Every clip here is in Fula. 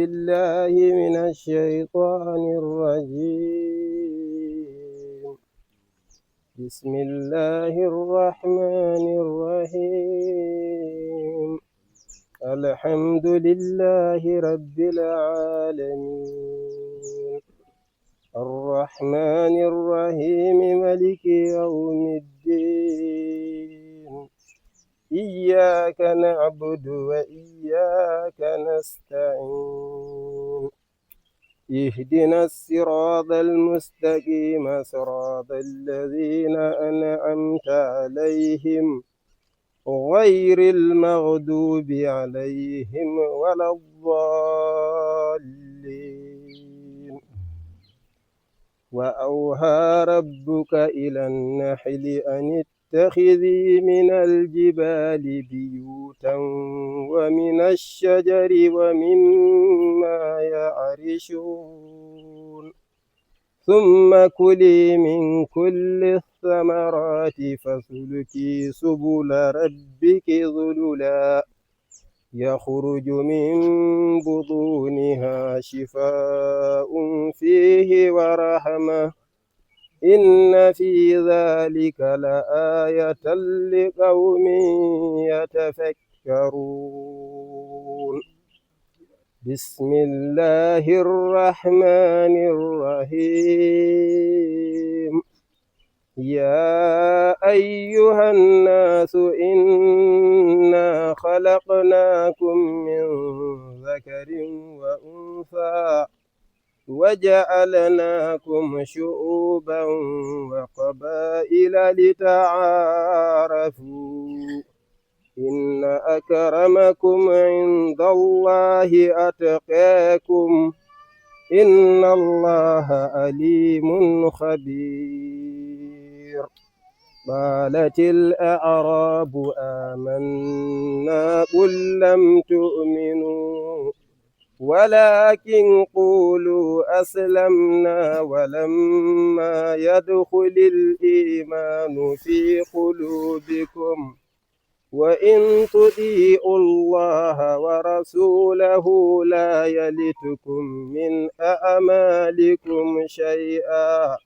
بالله من الشيطان الرجيم. بسم الله الرحمن الرحيم. الحمد لله رب العالمين، الرحمن الرحيم، ملك يوم الدين. إياك نعبد وإياك نستعين. اهدنا الصراط المستقيم، صراط الذين أنعمت عليهم غير المغضوب عليهم ولا الضالين. وأوحى ربك إلى النحل أن اتخذي من الجبال بيوتا ومن الشجر ومما يعرشون، ثم كلي من كل الثمرات فاسلكي سبل ربك ذللا يخرج من بطونها شفاء فيه ورحمة، إن في ذلك لآية لقوم يتفكرون. بسم الله الرحمن الرحيم. يا أيها الناس إنا خلقناكم من ذكر وأنثى وجعلناكم شعوبا وقبائل لتعارفوا، إن أكرمكم عند الله أتقاكم، إن الله عليم خبير. قالت الأعراب آمنا قل لم تؤمنوا ولكن قولوا أسلمنا ولما يدخل الإيمان في قلوبكم، وإن تطيعوا الله ورسوله لا يلتكم من أعمالكم شيئا،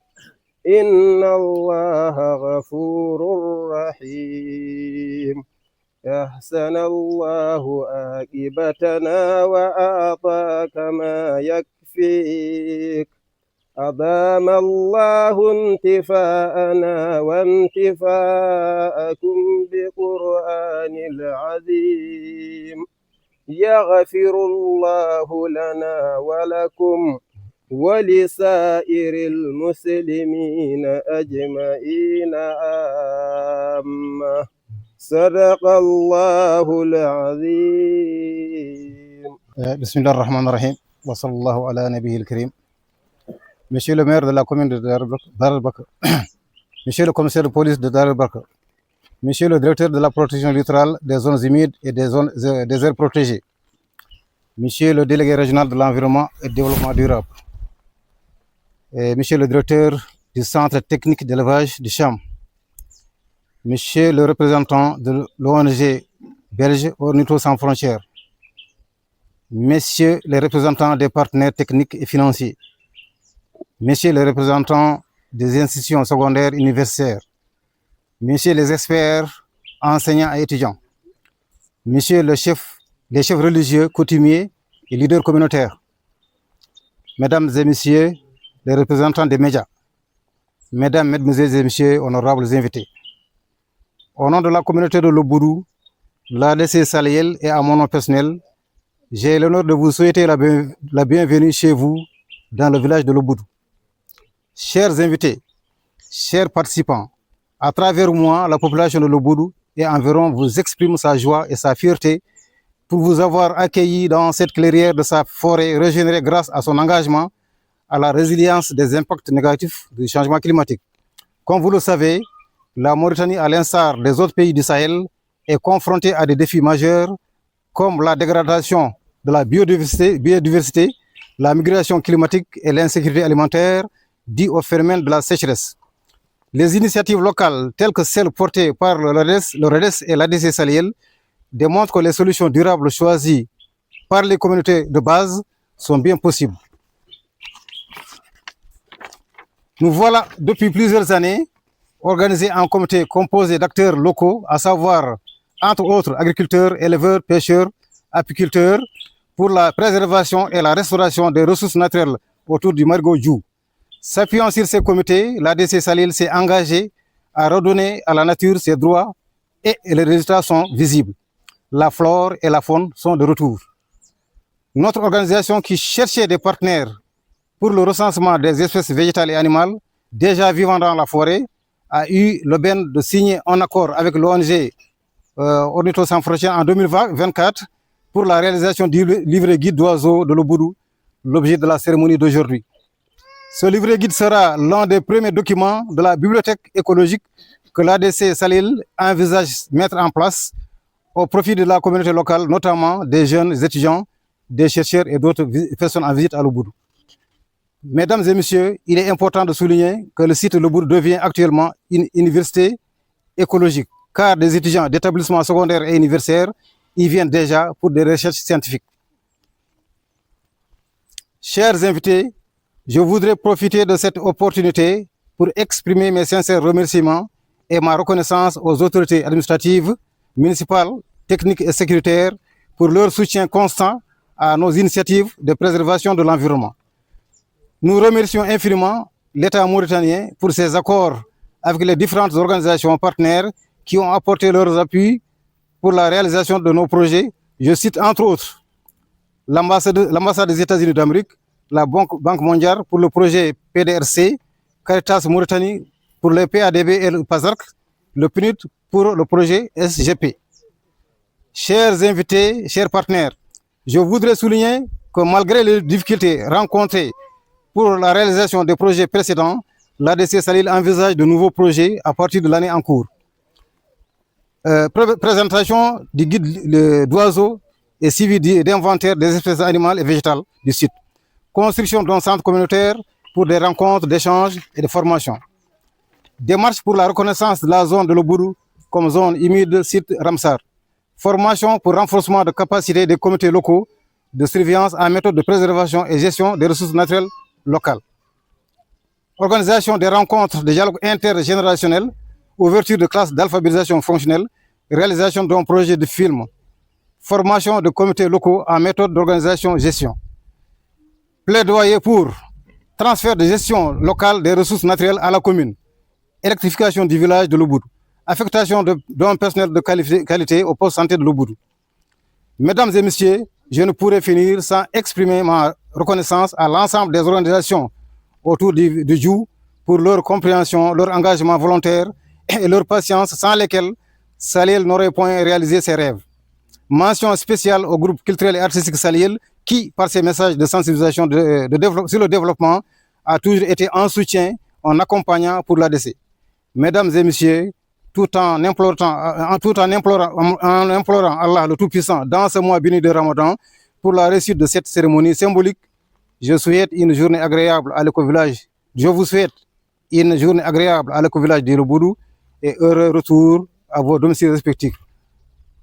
إن الله غفور رحيم. أحسن الله عاقبتنا وأعطاك ما يكفيك، أدام الله انتفاءنا وانتفاءكم بقرآن العظيم. يغفر الله لنا ولكم ولسائر المسلمين أجمعين آمين. صدق الله العظيم. بسم الله الرحمن الرحيم وصلى الله على نبيه الكريم. Monsieur le maire de la commune de Dar el Bakr, Monsieur le commissaire de police de Dar el Bakr, Monsieur le directeur de la protection littorale des zones humides et des aires protégées, Monsieur le délégué régional de l'environnement et du développement durable, et Monsieur le directeur du centre technique d'élevage du Cham, Monsieur le représentant de l'ONG belge Ornithos sans frontières, Messieurs les représentants des partenaires techniques et financiers, Messieurs les représentants des institutions secondaires universitaires, Messieurs les experts, enseignants et étudiants, Messieurs les chefs religieux, coutumiers et leaders communautaires, Mesdames et Messieurs les représentants des médias, Mesdames, Mesdemoiselles et Messieurs, honorables invités. Au nom de la communauté de Lobboudou, de l'ADC Sahel et à mon nom personnel, j'ai l'honneur de vous souhaiter la bienvenue chez vous dans le village de Lobboudou. Chers invités, chers participants, à travers moi, la population de Lobboudou et environ vous exprime sa joie et sa fierté pour vous avoir accueilli dans cette clairière de sa forêt régénérée grâce à son engagement à la résilience des impacts négatifs du changement climatique. Comme vous le savez, la Mauritanie, à l'instar des autres pays du Sahel, est confrontée à des défis majeurs comme la dégradation de la biodiversité, la migration climatique et l'insécurité alimentaire due au phénomène de la sécheresse. Les initiatives locales telles que celles portées par le REDES et l'ADC Sahel démontrent que les solutions durables choisies par les communautés de base sont bien possibles. Nous voilà depuis plusieurs années organisés en comité composé d'acteurs locaux, à savoir entre autres agriculteurs, éleveurs, pêcheurs, apiculteurs, pour la préservation et la restauration des ressources naturelles autour du Marigot Djou. S'appuyant sur ces comités, l'ADC Salil s'est engagé à redonner à la nature ses droits et les résultats sont visibles. La flore et la faune sont de retour. Notre organisation qui cherchait des partenaires pour le recensement des espèces végétales et animales déjà vivant dans la forêt a eu le bien de signer un accord avec l'ONG Ornithos Sans Frontières en 2024 pour la réalisation du livret guide d'oiseaux de l'Oboudou, l'objet de la cérémonie d'aujourd'hui. Ce livret guide sera l'un des premiers documents de la bibliothèque écologique que l'ADC Salil envisage mettre en place au profit de la communauté locale, notamment des jeunes étudiants, des chercheurs et d'autres personnes en visite à l'Oboudou. Mesdames et messieurs, il est important de souligner que le site l'Oboudou devient actuellement une université écologique, car des étudiants d'établissements secondaires et universitaires y viennent déjà pour des recherches scientifiques. Chers invités, je voudrais profiter de cette opportunité pour exprimer mes sincères remerciements et ma reconnaissance aux autorités administratives, municipales, techniques et sécuritaires pour leur soutien constant à nos initiatives de préservation de l'environnement. Nous remercions infiniment l'État mauritanien pour ses accords avec les différentes organisations partenaires qui ont apporté leurs appuis pour la réalisation de nos projets. Je cite entre autres l'ambassade des États-Unis d'Amérique, la Banque mondiale pour le projet PDRC, Caritas Mauritanie pour le PADB et le PASARC, le PNUD pour le projet SGP. Chers invités, chers partenaires, je voudrais souligner que malgré les difficultés rencontrées pour la réalisation des projets précédents, l'ADC Salil envisage de nouveaux projets à partir de l'année en cours. Présentation du guide d'oiseaux et suivi d'inventaire des espèces animales et végétales du site. Construction d'un centre communautaire pour des rencontres, d'échanges et de formation. Démarche pour la reconnaissance de la zone de l'Oboudou comme zone humide site Ramsar. Formation pour renforcement de capacité des comités locaux de surveillance en méthode de préservation et gestion des ressources naturelles locales. Organisation des rencontres de dialogue intergénérationnel, ouverture de classes d'alphabétisation fonctionnelle, réalisation d'un projet de film, formation de comités locaux en méthode d'organisation-gestion. Plaidoyer pour transfert de gestion locale des ressources naturelles à la commune, électrification du village de l'Oboudou, affectation d'un personnel de qualité au poste santé de l'Oboudou. Mesdames et messieurs, je ne pourrais finir sans exprimer ma reconnaissance à l'ensemble des organisations autour du Djou pour leur compréhension, leur engagement volontaire et leur patience sans lesquelles Salil n'aurait point réalisé ses rêves. Mention spéciale au groupe culturel et artistique Salil qui, par ses messages de sensibilisation sur le développement, a toujours été en soutien, en accompagnant pour l'ADC. Mesdames et messieurs, tout en implorant Allah le Tout-Puissant dans ce mois béni de Ramadan pour la réussite de cette cérémonie symbolique, je souhaite une journée agréable à l'éco-village. Je vous souhaite une journée agréable à l'éco-village de l'Oboudou et heureux retour à vos domiciles respectifs.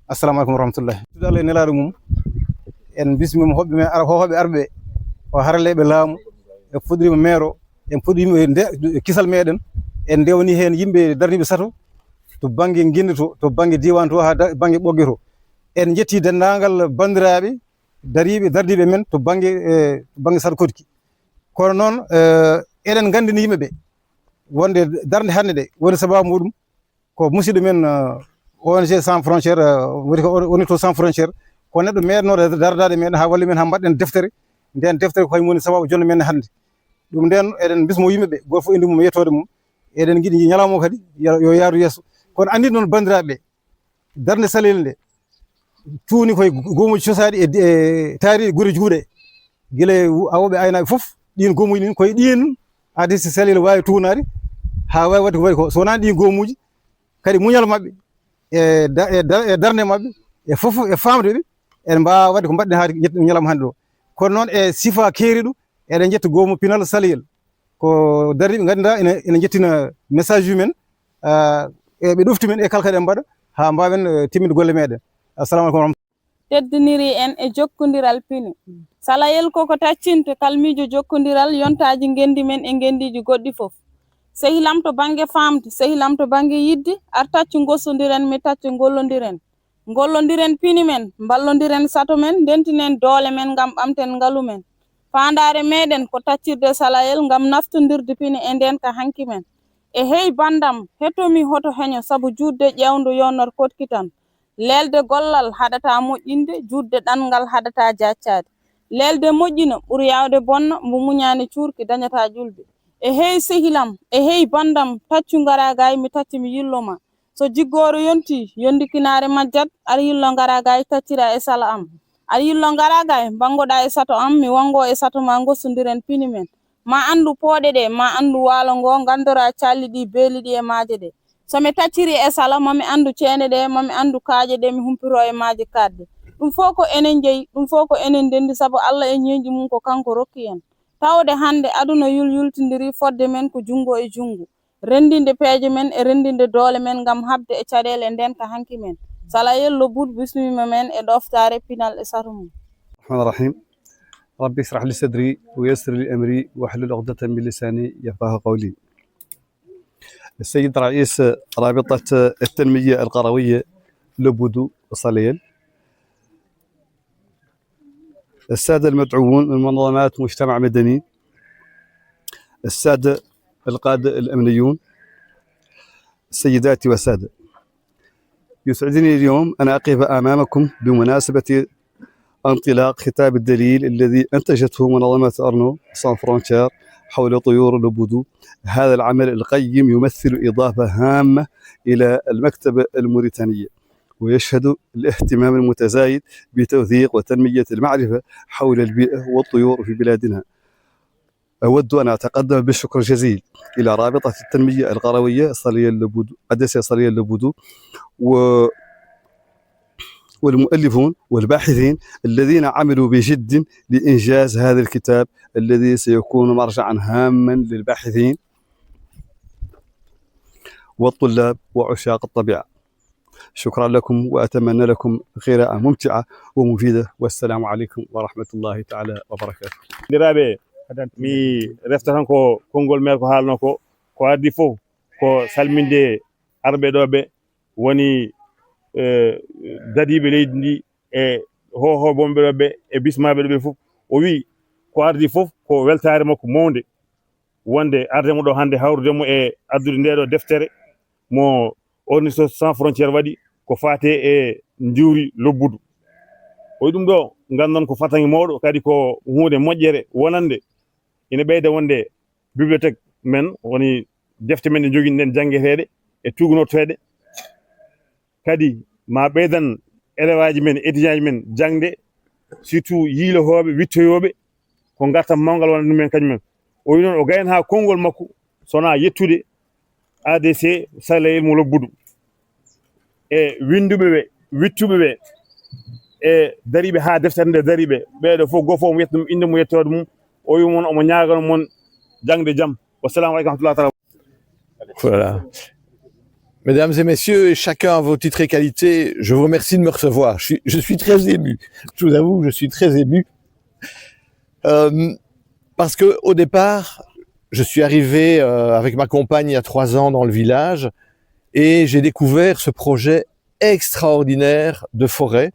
Assalamu alaikum warahmatullahi. Tudale nelaɗo mum en bismima hoɓɓe men hoɓe arɓe o haraleɓe laamu e fuɗɗima maire en puɗɗima kisal meɗen en ndewni hen yimɓe darniɓe sato to banggue guinde to banggue diwan to ha banggue ɓoggue to en jetti dendagal bandiraɓe dardiɓe men to banggue sato kotki kono noon eɗen gandini yimɓeɓe wonde darde hande ɗe woni sababu muɗum ko musidɗo men ONG sans frontiére woni ko Ornithos Sans Frontières ko neɗɗo meɗnode dardade meɗen ha walli men ha mbaɗɗen deftere nden deftere ko woni sababu jonde men hande ɗum nden eɗen bismo yimɓeɓe goto fof indi mum yettode mum eɗen giɗi ñalawma kadi yo yaaru yesso kono andi noon bandiraɓe darde Salil nde tuuni koye gomuji cosaɗi e taariɗe guure juuɗe guila awoɓe aynaɓe foof ɗin gomuji ɗin koye ɗin ADC Salil wawi tunade ha wawi wadde ko waɗi ko so wonani ɗin gomuji kadi muñal mabɓe e darde mabɓe e fof e famdeɓe en mbawa wadde ko mbaɗɗen haade ƴetti ɗum ñalawma hande ɗo kono noon e sifa keeriɗo eɗen jetta gomu pinal Salil ko dardiɓe ganduɗa ene jettina message umen ɓe ɗofti men e kala kadi en mbaɗa ha mbawen timminde golle meɗen. Assalamu aleykum. teddiniri en e jokkodiral pini salayel koko taccinte kalmijo jokkodiral yontaji gendi men e gendiji goɗɗi fof sehilam to banggue famde sehilam to banggue yidde ar taccu gossodiren mi taccu gollodiren pini men ballodiren sato men dentinen doole men gam ɓamten ngaalu men fandare meɗen ko taccirde salayel gam naftodirde pini e nden ka hanki men e hey bandam hetomi hoto heño saabu judde ƴewdu yonor kotkitan lelde gollal haɗata moƴƴinde judde ɗanngal haɗata jaccade lelde moƴƴino ɓuuri yawde bonna mbo muñani cuurki dañata julɓe e hey sehilam e hey bandam taccu ngara gay mi tacci mi yilloma so jiggoro yonti yondikinare majjat ar yillo ngara gay taccira e sala am ar yillo ngara gay bangoɗa e sato am mi wango e sato ma gossodiren pini men ma andu pooɗe ɗe ma andu waalo ngo gandora calli ɗi beeli ɗi e maaje ɗe somi tacciri e sala mami andu ceene ɗe mami andu kaaje ɗe mi humpiro e maaje kadde ɗum fof ko enen jeeyi ɗum fof ko enen dendi saabu Allah e ñeeji mum ko kanko rokki en tawde hande aduna yulyultidiri fodde men ko jungo e jungo rendinde peeje men e rendinde doole men gam habde e caɗele nden ka hanki men salayel lobbuɗo bismima men e ɗoftare pinal e sato mum الرحمن الرحيم ربي اشرح لي صدري ويسر لي أمري واحلل عقدة من لساني يفقهوا قولي. السيد رئيس رابطة التنمية القروية لبودو صليل، السادة المدعوون من منظمات مجتمع مدني، السادة القادة الأمنيون، السيدات والسادة، يسعدني اليوم أن أقف أمامكم بمناسبة انطلاق ختام الدليل الذي أنتجته منظمة أرنو سان فرونتير حول طيور لبودو. هذا العمل القيم يمثل إضافة هامة إلى المكتبة الموريتانية ويشهد الاهتمام المتزايد بتوثيق وتنمية المعرفة حول البيئة والطيور في بلادنا. أود أن أتقدم بالشكر الجزيل إلى رابطة التنمية القروية صليل لبودو قدسة صليل لبودو والمؤلفون والباحثين الذين عملوا بجد لإنجاز هذا الكتاب الذي سيكون مرجعا هاما للباحثين والطلاب وعشاق الطبيعة. شكرا لكم وأتمنى لكم قراءة ممتعة ومفيدة والسلام عليكم ورحمة الله تعالى وبركاته. diraɓe mi refta tan ko konngol men ko haalno ko addi fof ko salminde arɓe ɗo ɓe woni dadiɓe leydi ndi e hohoɓonɓe ɗo ɓe e bismaɓe ɗo ɓe fof o wi ko ardi fof ko weltare makko mawde wonde ardemo ɗo hande hawrudemo e addude nde ɗo deftere mo Ornitho Sans Frontiére waɗi ko fate e njuuri lobbudu o wi ɗum ɗo gandon ko fatange mawɗo kadi ko hunde moƴƴere wonande ina ɓeyda wonde bibliothèque men woni defte men ɗe joguinoɗen janggueteɗe e tugunortoɗe kadi ma ɓeydan élève aji men étudiant ji men jangde surtout yiilotoɓe wittoyoɓe ko gartam mawgal wona ɗumen kañumen o wi noon o gayen ha konngol makko sona yettude ADC salayel mo lobbudu e winduɓe ɓe wittuɓe ɓe e dariɓe ha deftere nde dariɓe ɓeɗo fof goto fof mo yetta ɗum inde mo yettode mum o wi mon omo ñagano mon jangde jaam. Wassalamu aleykum wa rahmatullahi. Voilà. Mesdames et messieurs, et chacun à vos titres et qualités, je vous remercie de me recevoir. Je suis très ému. Je vous avoue, je suis très ému. Parce que au départ, je suis arrivé avec ma compagne il y a 3 ans dans le village et j'ai découvert ce projet extraordinaire de forêt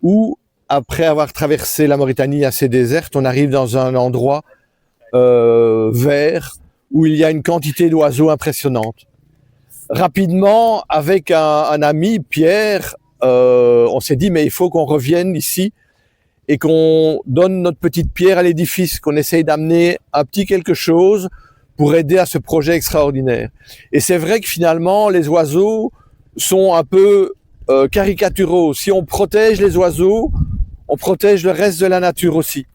où, après avoir traversé la Mauritanie assez déserte, on arrive dans un endroit vert où il y a une quantité d'oiseaux impressionnante. Rapidement, avec un ami, Pierre, on s'est dit mais il faut qu'on revienne ici et qu'on donne notre petite pierre à l'édifice, qu'on essaye d'amener un petit quelque chose pour aider à ce projet extraordinaire. Et c'est vrai que finalement, les oiseaux sont un peu caricaturaux. Si on protège les oiseaux, on protège le reste de la nature aussi.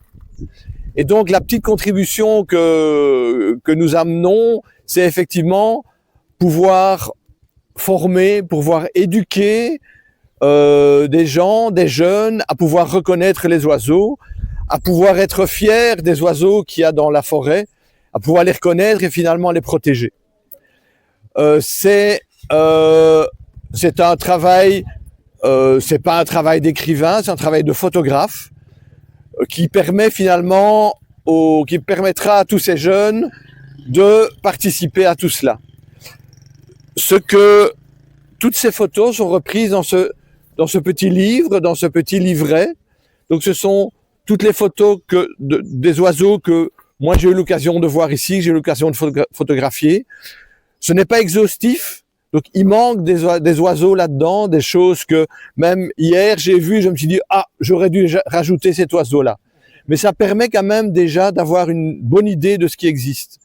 Et donc, la petite contribution que nous amenons, c'est effectivement pouvoir former, pouvoir éduquer des gens, des jeunes, à pouvoir reconnaître les oiseaux, à pouvoir être fiers des oiseaux qu'il y a dans la forêt, à pouvoir les reconnaître et finalement les protéger. C'est un travail C'est pas un travail d'écrivain, c'est un travail de photographe qui permet finalement, qui permettra à tous ces jeunes de participer à tout cela. Toutes ces photos sont reprises dans ce petit livre, dans ce petit livret. Donc ce sont toutes les photos des oiseaux que moi j'ai eu l'occasion de voir ici, j'ai eu l'occasion de photographier. Ce n'est pas exhaustif, donc il manque des oiseaux là-dedans, des choses que même hier j'ai vu, je me suis dit j'aurais dû rajouter cet oiseau-là. Mais ça permet quand même déjà d'avoir une bonne idée de ce qui existe.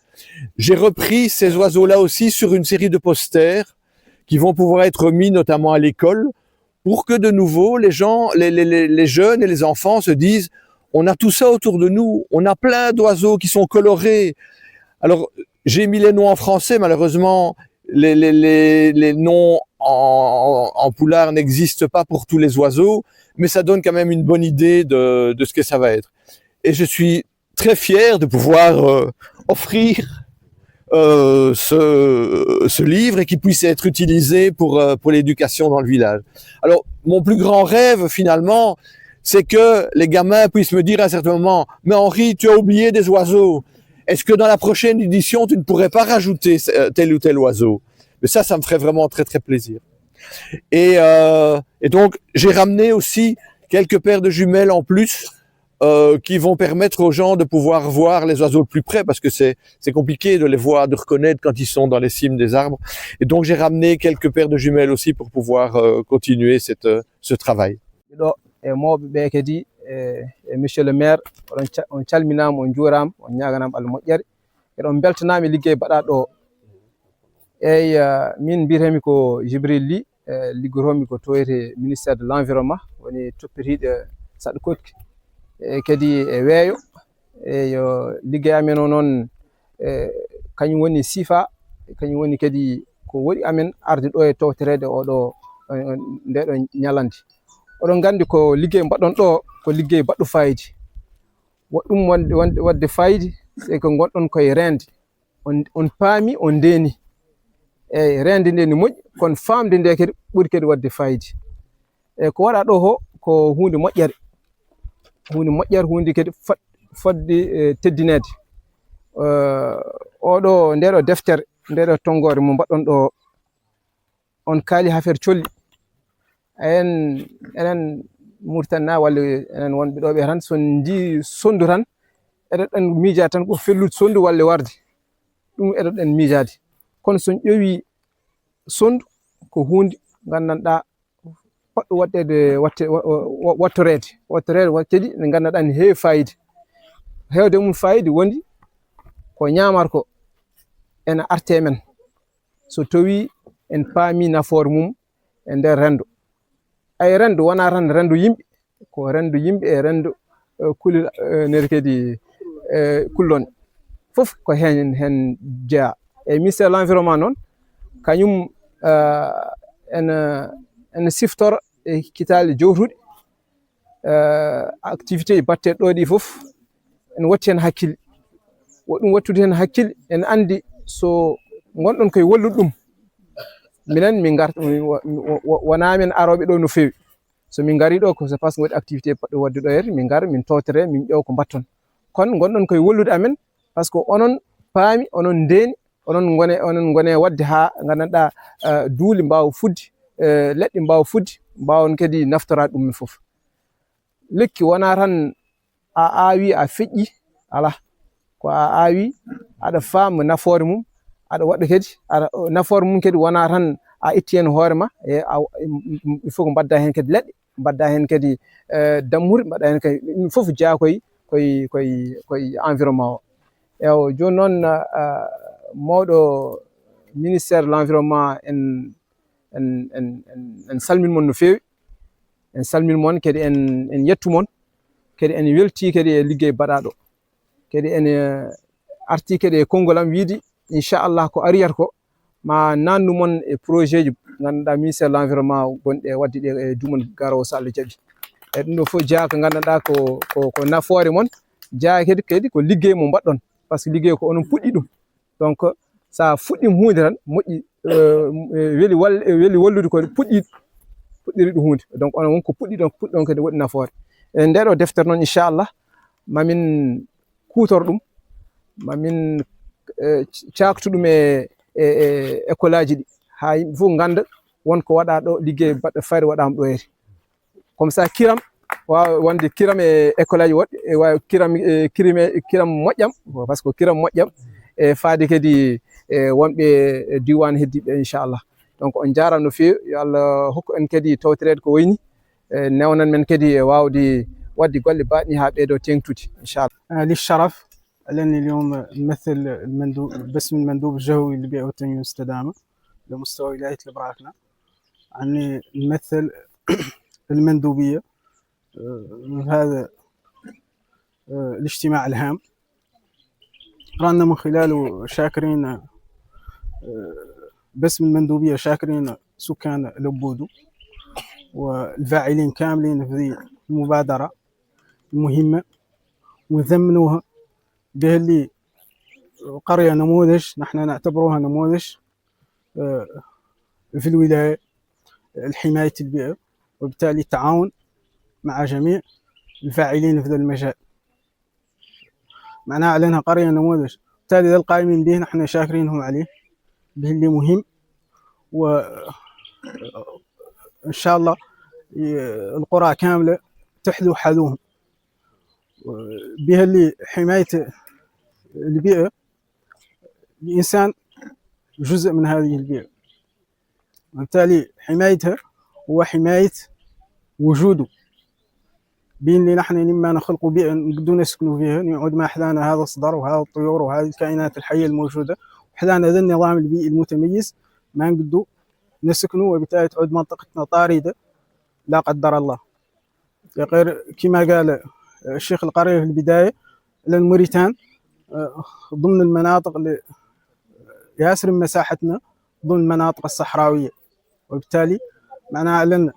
J'ai repris ces oiseaux-là aussi sur une série de posters qui vont pouvoir être mis notamment à l'école pour que de nouveau les gens, les jeunes et les enfants se disent on a tout ça autour de nous, on a plein d'oiseaux qui sont colorés. Alors j'ai mis les noms en français, malheureusement les noms en poulard n'existent pas pour tous les oiseaux, mais ça donne quand même une bonne idée de ce que ça va être. Et je suis très fier de pouvoir offrir ce livre et qu'il puisse être utilisé pour l'éducation dans le village. Alors, mon plus grand rêve, finalement, c'est que les gamins puissent me dire à un certain moment « Mais Henri, tu as oublié des oiseaux. Est-ce que dans la prochaine édition, tu ne pourrais pas rajouter tel ou tel oiseau ?» Mais ça me ferait vraiment très, très plaisir. Et donc, j'ai ramené aussi quelques paires de jumelles en plus qui vont permettre aux gens de pouvoir voir les oiseaux de plus près, parce que c'est compliqué de les voir, de reconnaître quand ils sont dans les cimes des arbres. Et donc j'ai ramené quelques paires de jumelles aussi pour pouvoir continuer ce travail. Monsieur le maire, on calminama, on juurama, on ñaganama Allah moƴƴere, eɗon beltanami liggey baɗaɗo min mbiyetemi ko Jibril Ly, liggotomi ko toyete ministére de l'environnement, woni toppitiɗo saɗa kokki kadi e weeyo yo liggey amen o noon kañum woni sifa, kañum woni kadi ko woɗi amen arde ɗo e towterede oɗo ndeɗo ñalande. Oɗon gandi ko liggey mbaɗon ɗo ko liggey baɗɗo fayidi. Woɗɗum wadde fayidi c'est que gonɗon koye rende, on paami on ndeni eyyi rende nde ni moƴƴi kono famde nde kadi ɓuri kadi wadde fayidi. Eyyi ko waɗa ɗo ho ko hunde moƴƴere, hunde kadi fodde teddinede. Oɗo ndeɗo deftere, ndeɗo tongore mo mbaɗɗon ɗo, on kaali affaire colli. Enen Mauritanie walla enen wonɓe ɗo ɓe tan son ji sondu tan eɗen miija tan ko fellude sondu walla warde, ɗum eɗen miijade. Kono son ƴeewi sondu ko hunde gandanɗa poɗɗo wattorede kadi nde gandanɗa ne heewi fayida. Hewde mum fayida wondi ko ñamata ko ene arte men so tawi en paami nafoore mum e nder rendo. Ay rendo wona tan rendo yimɓe, ko rendo yimɓe e rendo kulil ner kadi kullon fof ko hen jeeya. E ministére de l'environnement noon kañum ene siftora e kitali jowtuɗi activité batteɗe ɗo ɗi fof en watti hen hakkille. Woɗɗum wattude hen hakkille en andi so gonɗon koye wallude ɗum, minen min garta wona men aroɓe ɗo no fewi. So min gari ɗo ko c'est parce que waɗi activité poɗɗo wadde ɗo here min gara min towtere min ƴeew ko mbatton. Kono gonɗon koye wallude amen par ce que onon paami, onon ndeni, onon gone wadde ha gandanɗa duuli mbawa fudde, leɗɗe mbawa fudde, mbawon kadi naftorade ɗum fof. Lekki wona tan a awi a feƴƴi ala, ko a awi aɗa faama nafoore mum, aɗa waɗa kadi nafoore mum kadi wona tan a itti hen hoorema, il faut ko mbadda hen kadi leɗɗe, mbadda hen kadi dammuɗe, mbaɗa hen kadi ɗum fof jeeya koye environnement o. Ewo joni noon mawɗo ministére de l'environnement en salminimon no fewi, en salminimon kadi en yettumon kadi en welti kadi e liggey baɗaɗo, kadi en arti kadi e konngol am wiide inchallah ko ariyata ko ma nannumon e projet ji gandanɗa ministére de l'environnement gonɗe wadde ɗe e duumal garowo so Allah jaaɓi. E ɗum ɗo fof jeeya ko gandanɗa ko nafoore mon, jeeya kadi ko liggey mo mbaɗɗon, par ce que liggey ko onon puɗɗi ɗum. Donc sa fuɗɗima hunde tan moƴƴi weli wallude ko puɗɗi puɗɗiri ɗum hunde donc onon wonko puɗɗi ɗon puɗɗon kadi waɗi nafoore e nde ɗo deftere noon inchallah mamin kutor ɗum mamin caktu ɗum e école aji ɗi ha yimɓe fof ganda wonko waɗa ɗo liggey baɗɗo fayre waɗama ɗo hede comme ça kiram wawa wonde kiram e école aji woɗɗe e wawi kiram moƴƴam par ce que kiram moƴƴam e faade kadi wonɓe diwan heddiɓe inchallah donc on jarama no fewi yo Allah hokku en kadi tawtirede ko wayni newnan men kadi e wawde wadde golle baɗni ha ɓeeɗo tengtude inchallah. لي الشرف لأني اليوم نمثل باسم المندوب الجهوي للبيئة والتنمية المستدامة لمستوى ولاية البراكنة. عني نمثل المندوبية هذا الاجتماع الهام. رانا من خلاله شاكرين باسم المندوبية شاكرين سكان لبودو والفاعلين كاملين في المبادرة المهمة وثمنوها به اللي قرية نموذج نحن نعتبروها نموذج في الولاية لحماية البيئة وبالتالي التعاون مع جميع الفاعلين في ذا المجال معناها علينا قرية نموذج بالتالي ذا القائمين به نحن شاكرينهم عليه به اللي مهم وإن شاء الله القرى كاملة تحذو حذوهم بها اللي حماية البيئة الإنسان جزء من هذه البيئة وبالتالي حمايتها هو حماية وجوده بين اللي نحن لما نخلق بيئة نقدو نسكنوا فيها نعود ما أحلانا هذا الصدر وهذا الطيور وهذه الكائنات الحية الموجودة وحلانا هذا النظام البيئي المتميز ما نقدو نسكنوا وبالتالي تعود منطقتنا طاردة لا قدر الله. غير كما قال الشيخ القرية في البداية لأن موريتان ضمن المناطق اللي ياسر من مساحتنا ضمن المناطق الصحراوية وبالتالي معناها لأن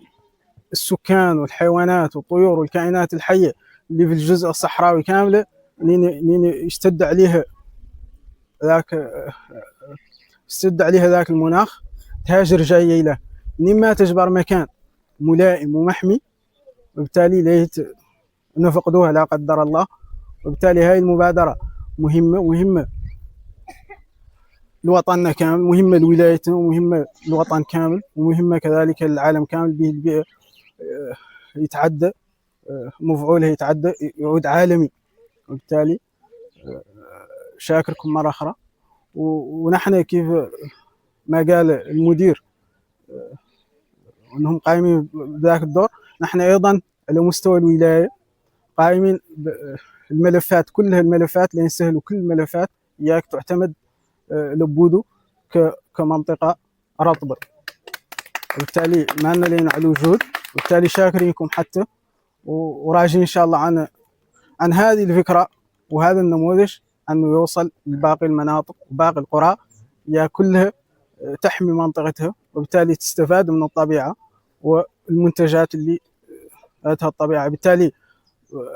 السكان والحيوانات والطيور والكائنات الحية اللي في الجزء الصحراوي كاملة لين يشتد عليها ذاك المناخ تهاجر جاية له لما تجبر مكان ملائم ومحمي وبالتالي ليت نفقدوها لا قدر الله. وبالتالي هاي المبادرة مهمة لوطننا كامل مهمة لولايتنا ومهمة للوطن كامل ومهمة كذلك للعالم كامل به البيئة يتعدى مفعوله يتعدى يعود عالمي وبالتالي شاكركم مرة أخرى ونحن كيف ما قال المدير أنهم قائمين بذاك الدور نحن أيضا على مستوى الولاية قائمين الملفات كلها الملفات لين سهلوا كل الملفات إياك تعتمد لبودو كمنطقة رطبة وبالتالي ما لنا لين على الوجود وبالتالي شاكرينكم حتى وراجين إن شاء الله عن هذه الفكرة وهذا النموذج أنه يوصل لباقي المناطق وباقي القرى يا كلها تحمي منطقتها وبالتالي تستفاد من الطبيعة والمنتجات اللي أتها الطبيعة. بالتالي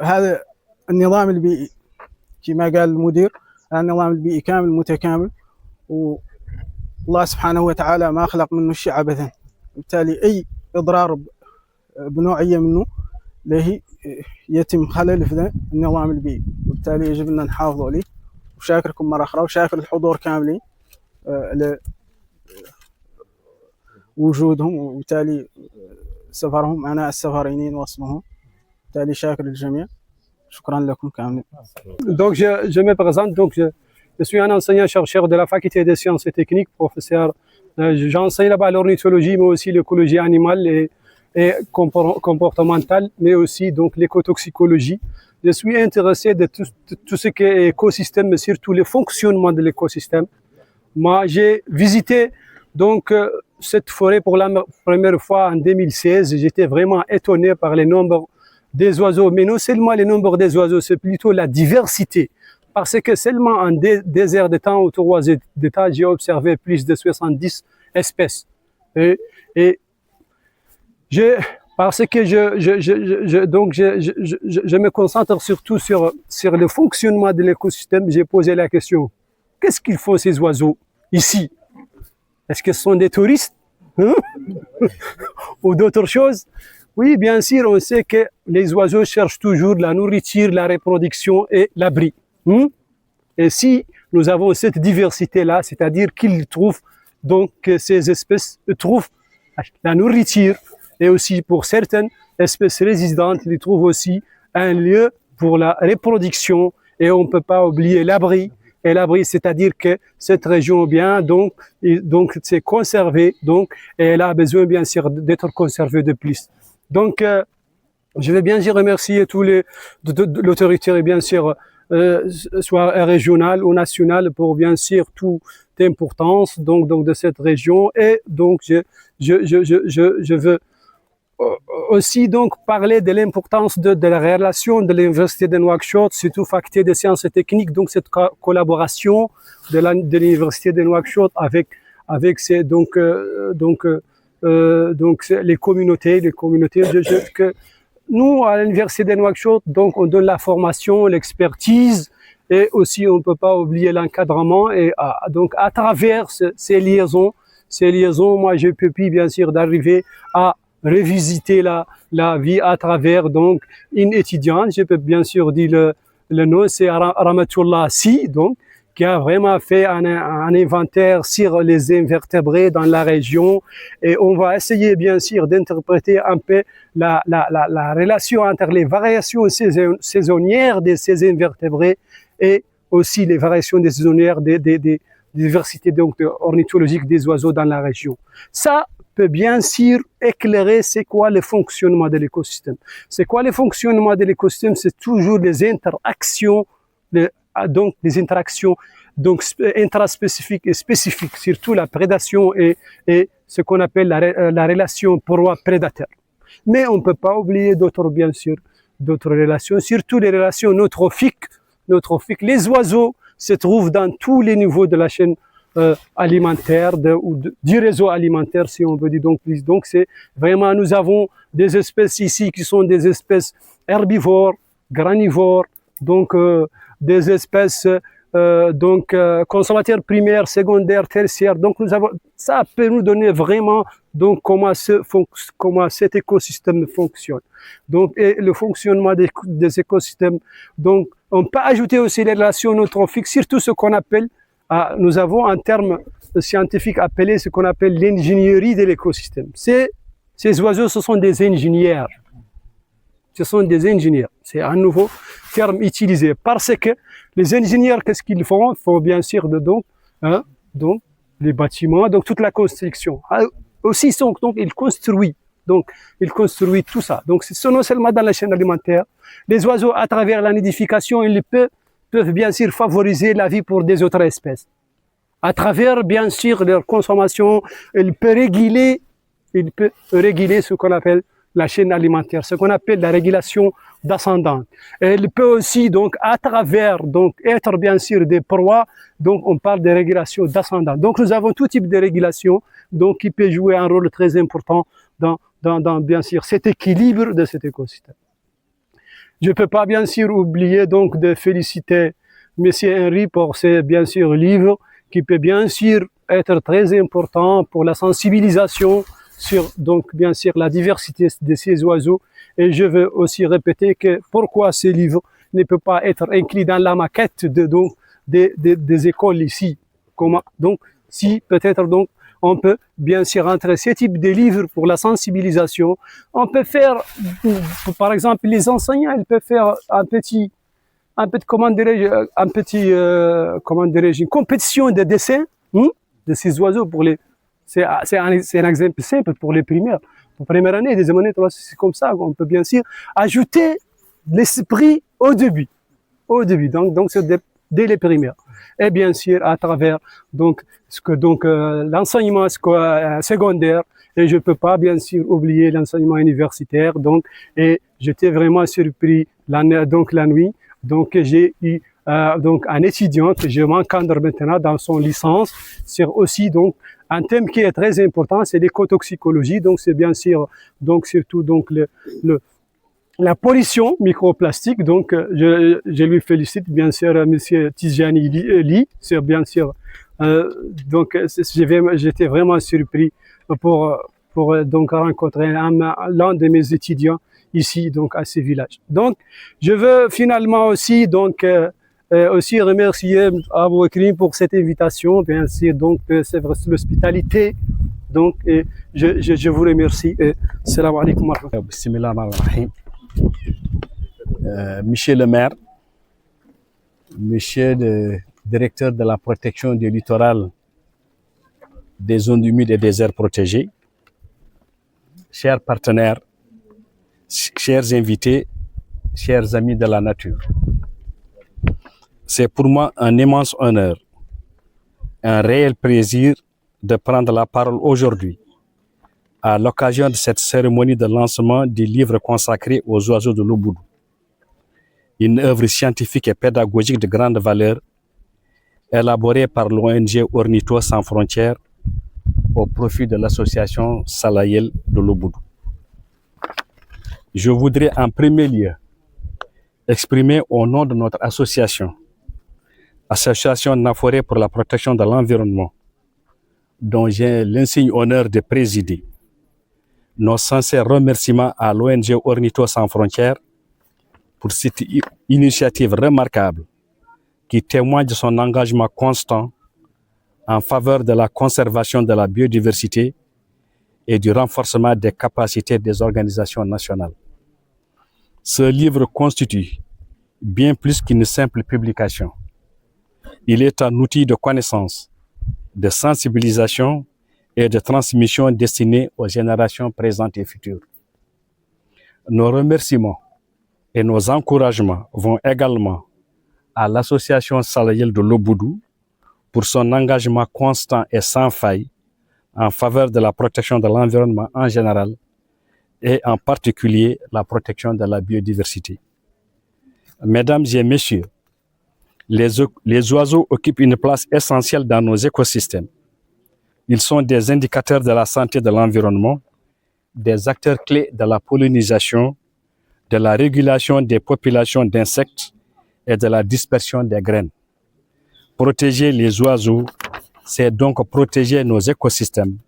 هذا النظام البيئي كما قال المدير النظام البيئي كامل متكامل والله سبحانه وتعالى ما خلق منه شيء عبثا بالتالي أي إضرار بنوعية منه له يتم خلل في النظام البيئي وبالتالي يجب أن نحافظ عليه. وشاكركم مرة أخرى وشاكر الحضور كاملين لوجودهم وبالتالي سفرهم أنا السفرينين وصمهم بالتالي شاكر الجميع شكرا لكم كاملين. Donc je me présente, donc je suis un enseignant-chercheur de la faculté des sciences et techniques, professeur. J'enseigne là-bas l'ornithologie, mais aussi l'écologie animale et comportementale, mais aussi donc l'écotoxicologie. Je suis intéressé de tout ce qui est écosystème, mais surtout le fonctionnement de l'écosystème. Moi, j'ai visité donc cette forêt pour la première fois en 2016. J'étais vraiment étonné par le nombre des oiseaux, mais non seulement le nombre des oiseaux, c'est plutôt la diversité. Parce que seulement en 2 heures de temps ou 3 heures de temps, j'ai observé plus de 70 espèces. Parce que je me concentre surtout sur le fonctionnement de l'écosystème. J'ai posé la question, qu'est-ce qu'ils font ces oiseaux ici? Est-ce que ce sont des touristes? ou d'autres choses. Oui, bien sûr, on sait que les oiseaux cherchent toujours la nourriture, la reproduction et l'abri. Et si nous avons cette diversité-là, c'est-à-dire qu'ils trouvent, donc que ces espèces trouvent la nourriture, et aussi pour certaines espèces résistantes, ils trouvent aussi un lieu pour la reproduction, et on ne peut pas oublier l'abri. Et l'abri, c'est-à-dire que cette région bien, donc c'est conservé, donc, et elle a besoin bien sûr d'être conservée de plus. Donc, je vais bien sûr remercier tous les l'autorité, bien sûr, soit régionale ou nationale, pour bien sûr toute l'importance donc de cette région. Et donc, je veux aussi donc parler de l'importance de la relation de l'université de Nouakchott, surtout faculté des sciences et techniques, donc cette collaboration de l'université de Nouakchott avec ces les communautés que nous à l'université de Nouakchott, donc on donne la formation, l'expertise, et aussi on ne peut pas oublier l'encadrement, et donc à travers ces liaisons, moi j'ai pu bien sûr d'arriver à revisiter la vie à travers donc une étudiante. Je peux bien sûr dire le nom, c'est Ramatoullah Si, donc qui a vraiment fait un inventaire sur les invertébrés dans la région, et on va essayer bien sûr d'interpréter un peu la relation entre les variations saisonnières de ces invertébrés et aussi les variations des saisonnières des diversités donc ornithologiques des oiseaux dans la région. Ça peut bien sûr éclairer c'est quoi le fonctionnement de l'écosystème. C'est quoi le fonctionnement de l'écosystème? C'est toujours les interactions, donc des interactions donc intraspécifiques et spécifiques, surtout la prédation et ce qu'on appelle la relation proie-prédateur. Mais on ne peut pas oublier d'autres, bien sûr, d'autres relations, surtout les relations neutrophiques. Les oiseaux se trouvent dans tous les niveaux de la chaîne alimentaire du réseau alimentaire, si on veut dire donc plus. Donc c'est vraiment, nous avons des espèces ici qui sont des espèces herbivores, granivores, donc des espèces consommateurs primaires, secondaires, tertiaires. Donc nous avons, ça peut nous donner vraiment donc comment cet écosystème fonctionne. Donc et le fonctionnement des écosystèmes. Donc on peut ajouter aussi les relations neutrophiques, surtout ce qu'on appelle nous avons un terme scientifique appelé ce qu'on appelle l'ingénierie de l'écosystème. Ces oiseaux, ce sont des ingénieurs. Ce sont des ingénieurs. C'est un nouveau terme utilisé parce que les ingénieurs, qu'est-ce qu'ils font? Ils font bien sûr donc les bâtiments, donc toute la construction. Aussi, donc ils construisent. Donc, ils construisent tout ça. Donc, c'est non seulement dans la chaîne alimentaire. Les oiseaux, à travers la nidification, ils peuvent bien sûr favoriser la vie pour des autres espèces. À travers, bien sûr, leur consommation, il peut réguler ce qu'on appelle la chaîne alimentaire, ce qu'on appelle la régulation descendante. Et il peut aussi, donc, à travers, donc, être bien sûr des proies, donc, on parle de régulation descendante. Donc, nous avons tout type de régulation, donc, qui peut jouer un rôle très important dans bien sûr, cet équilibre de cet écosystème. Je ne peux pas, bien sûr, oublier, donc, de féliciter Monsieur Henry pour ses, bien sûr, livres, qui peut, bien sûr, être très important pour la sensibilisation sur, donc, bien sûr, la diversité de ces oiseaux. Et je veux aussi répéter que pourquoi ces livres ne peuvent pas être inclus dans la maquette des écoles ici. Comment, donc, si peut-être, donc, on peut bien sûr rentrer ce type de livres pour la sensibilisation. On peut faire, par exemple, les enseignants, ils peuvent faire une compétition de dessin de ces oiseaux pour les. C'est un exemple simple pour les primaires. Pour première année, deuxième année, c'est comme ça. On peut bien sûr ajouter l'esprit au début. Donc c'est dès les primaires. Et bien sûr, à travers l'enseignement secondaire, et je peux pas bien sûr oublier l'enseignement universitaire. Donc, et j'étais vraiment surpris la nuit. Donc, j'ai eu donc un étudiant que je m'encadre maintenant dans son licence sur aussi donc un thème qui est très important, c'est l'écotoxicologie. Donc, c'est bien sûr donc surtout donc la pollution microplastique. Donc, je lui félicite bien sûr Monsieur Tijani Li, c'est bien sûr. Donc, j'étais vraiment surpris pour donc rencontrer l'un de mes étudiants ici donc à ce village. Donc je veux finalement aussi donc aussi remercier Abou Ekrim pour cette invitation, bien sûr, donc c'est l'hospitalité. Donc je vous remercie. Salam alaikum wa rahmatullah. Bismillahirrahmanirrahim. Monsieur le maire, monsieur le directeur de la protection du littoral, des zones humides et des aires protégées, chers partenaires, chers invités, chers amis de la nature. C'est pour moi un immense honneur, un réel plaisir de prendre la parole aujourd'hui à l'occasion de cette cérémonie de lancement du livre consacré aux oiseaux de l'Oboudou. Une œuvre scientifique et pédagogique de grande valeur, élaborée par l'ONG Ornithos Sans Frontières au profit de l'association Salayel de l'Oboudou. Je voudrais en premier lieu exprimer au nom de notre association, Association Naforé pour la protection de l'environnement, dont j'ai l'insigne honneur de présider, nos sincères remerciements à l'ONG Ornithos Sans Frontières pour cette initiative remarquable qui témoigne de son engagement constant en faveur de la conservation de la biodiversité et du renforcement des capacités des organisations nationales. Ce livre constitue bien plus qu'une simple publication. Il est un outil de connaissance, de sensibilisation et de transmission destiné aux générations présentes et futures. Nos remerciements et nos encouragements vont également à l'association Salayel de l'Oboudou pour son engagement constant et sans faille en faveur de la protection de l'environnement en général et en particulier la protection de la biodiversité. Mesdames et messieurs, les oiseaux occupent une place essentielle dans nos écosystèmes. Ils sont des indicateurs de la santé de l'environnement, des acteurs clés de la pollinisation, de la régulation des populations d'insectes et de la dispersion des graines. Protéger les oiseaux, c'est donc protéger nos écosystèmes,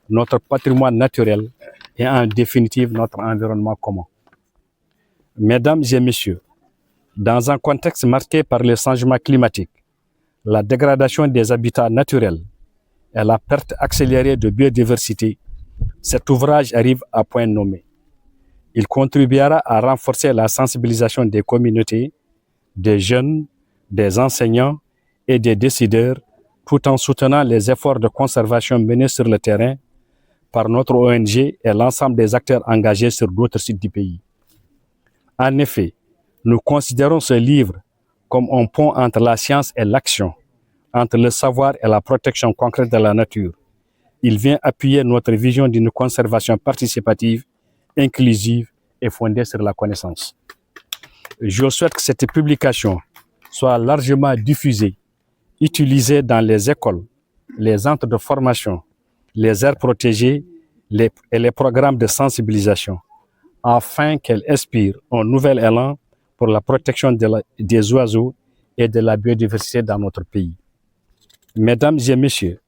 notre patrimoine naturel et en définitive notre environnement commun. Mesdames et messieurs, dans un contexte marqué par le changement climatique, la dégradation des habitats naturels et la perte accélérée de biodiversité, cet ouvrage arrive à point nommé. Il contribuera à renforcer la sensibilisation des communautés, des jeunes, des enseignants et des décideurs, tout en soutenant les efforts de conservation menés sur le terrain par notre ONG et l'ensemble des acteurs engagés sur d'autres sites du pays. En effet, nous considérons ce livre comme un pont entre la science et l'action, entre le savoir et la protection concrète de la nature. Il vient appuyer notre vision d'une conservation participative, inclusive et fondée sur la connaissance. Je souhaite que cette publication soit largement diffusée, utilisée dans les écoles, les centres de formation, les aires protégées et les programmes de sensibilisation, afin qu'elle inspire un nouvel élan pour la protection des oiseaux et de la biodiversité dans notre pays. Mesdames et messieurs,